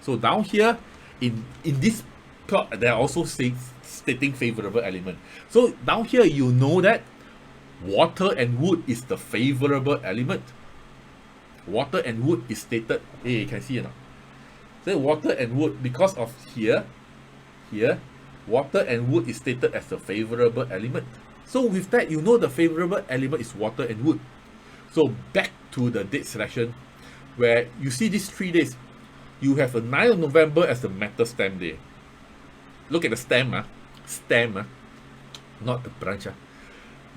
So down here, in this plot, there are also stating favorable element. So down here, you know that water and wood is the favorable element. Water and wood is stated. Hey, you can see it now. So water and wood, because of here, water and wood is stated as the favorable element. So with that, you know the favorable element is water and wood. So back to the date selection, where you see these 3 days. You have a 9th of November as the metal stem day. Look at the stem, not the branch.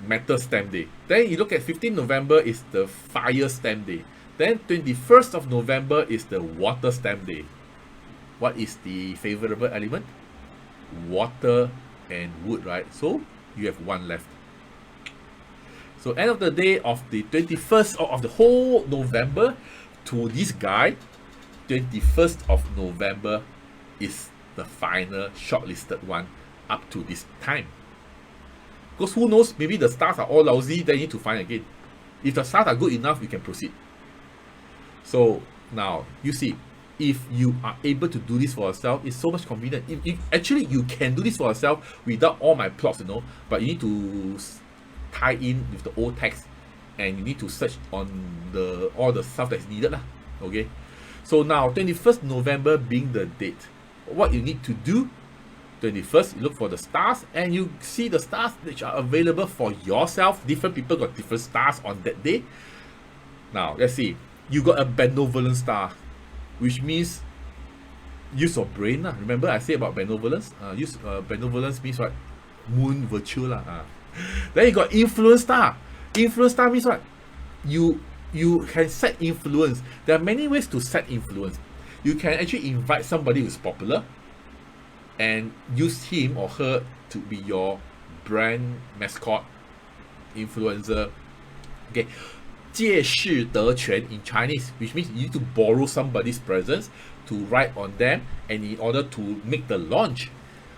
Metal stem day. Then you look at 15th November is the fire stem day. Then 21st of November is the water stem day. What is the favorable element? water, and wood, right? So you have one left. So end of the day of the 21st of the whole November to this guy, 21st of November is the final shortlisted one up to this time. Because who knows, maybe the stars are all lousy, then you need to find again. If the stars are good enough, you can proceed. So now you see, if you are able to do this for yourself, it's so much convenient. Actually, you can do this for yourself without all my plots, but you need to tie in with the old text, and you need to search on all the stuff that's needed lah. Okay, so now 21st November being the date, what you need to do, 21st, you look for the stars and you see the stars which are available for yourself. Different people got different stars on that day. Now let's see, you got a benevolent star, which means use your brain lah. Remember I say about benevolence, benevolence means what? Moon virtue lah. Then you got influence star. Influence star means what? You can set influence. There are many ways to set influence. You can actually invite somebody who's popular and use him or her to be your brand mascot, influencer. Okay, 借势得权 in Chinese, which means you need to borrow somebody's presence to write on them, and in order to make the launch.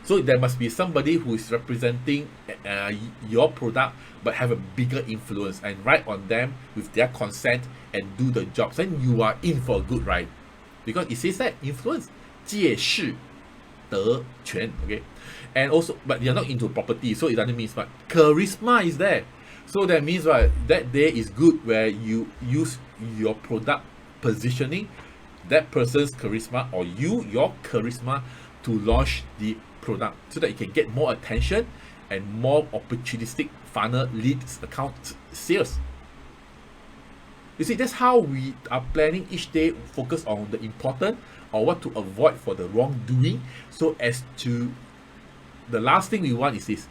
So there must be somebody who is representing your product but have a bigger influence, and write on them with their consent and do the job. Then you are in for a good ride, because it says that influence, 借势得权. Okay, and also, but you're not into property, so it doesn't mean, but charisma is there. So that means what? That day is good where you use your product positioning, that person's charisma, or your charisma to launch the product, so that you can get more attention and more opportunistic funnel leads, account sales. You see, that's how we are planning each day, focus on the important or what to avoid for the wrongdoing, so as to, the last thing we want is this: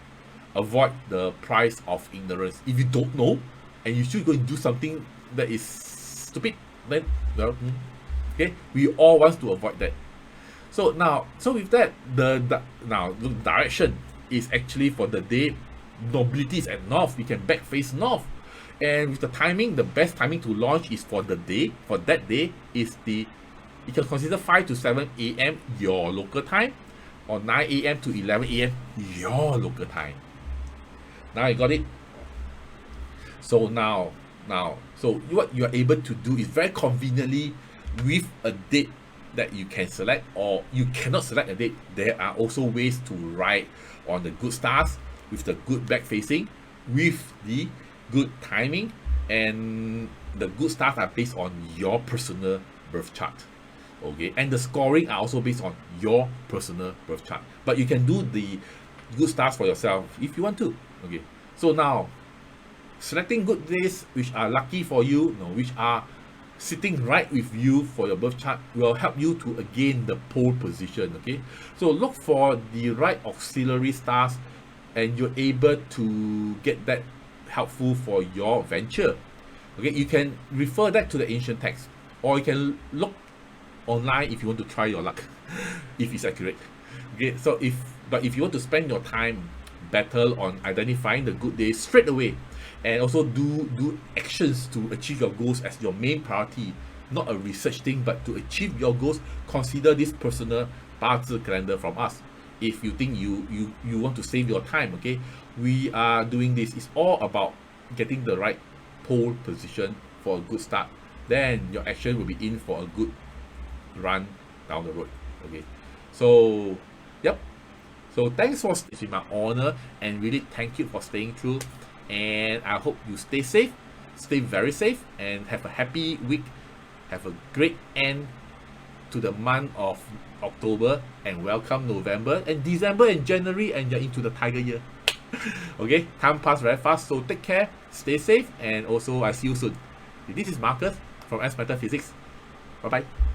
avoid the price of ignorance. If you don't know and you still go and do something that is stupid, then well, okay, we all want to avoid that. So now, so with that, now the direction is actually for the day. Nobility is at north. We can back face north, and with the timing, the best timing to launch is for the day. For that day is you can consider 5 to 7 a.m. your local time, or 9 a.m. to 11 a.m. your local time. Now you got it. So now, so what you are able to do is very conveniently with a date that you can select, or you cannot select a date. There are also ways to write on the good stars with the good back facing, with the good timing, and the good stars are based on your personal birth chart. Okay, and the scoring are also based on your personal birth chart. But you can do the good stars for yourself if you want to. Okay, so now selecting good days which are lucky for you, which are sitting right with you for your birth chart, will help you to gain the pole position. Okay, so look for the right auxiliary stars, and you're able to get that helpful for your venture. Okay, you can refer that to the ancient text, or you can look online if you want to try your luck if it's accurate. Okay, so if you want to spend your time battle on identifying the good days straight away, and also do actions to achieve your goals as your main priority, not a research thing, but to achieve your goals, consider this personal Bazi calendar from us. If you think you want to save your time, okay, we are doing this. It's all about getting the right pole position for a good start. Then your action will be in for a good run down the road. Okay, so yep. So thanks for, it's my honor, and really thank you for staying through. And I hope you stay safe, stay very safe, and have a happy week. Have a great end to the month of October, and welcome November and December and January, and you're into the tiger year. Okay, time passed very fast, so take care, stay safe, and also I see you soon. This is Marcus from Metaphysics. Bye bye.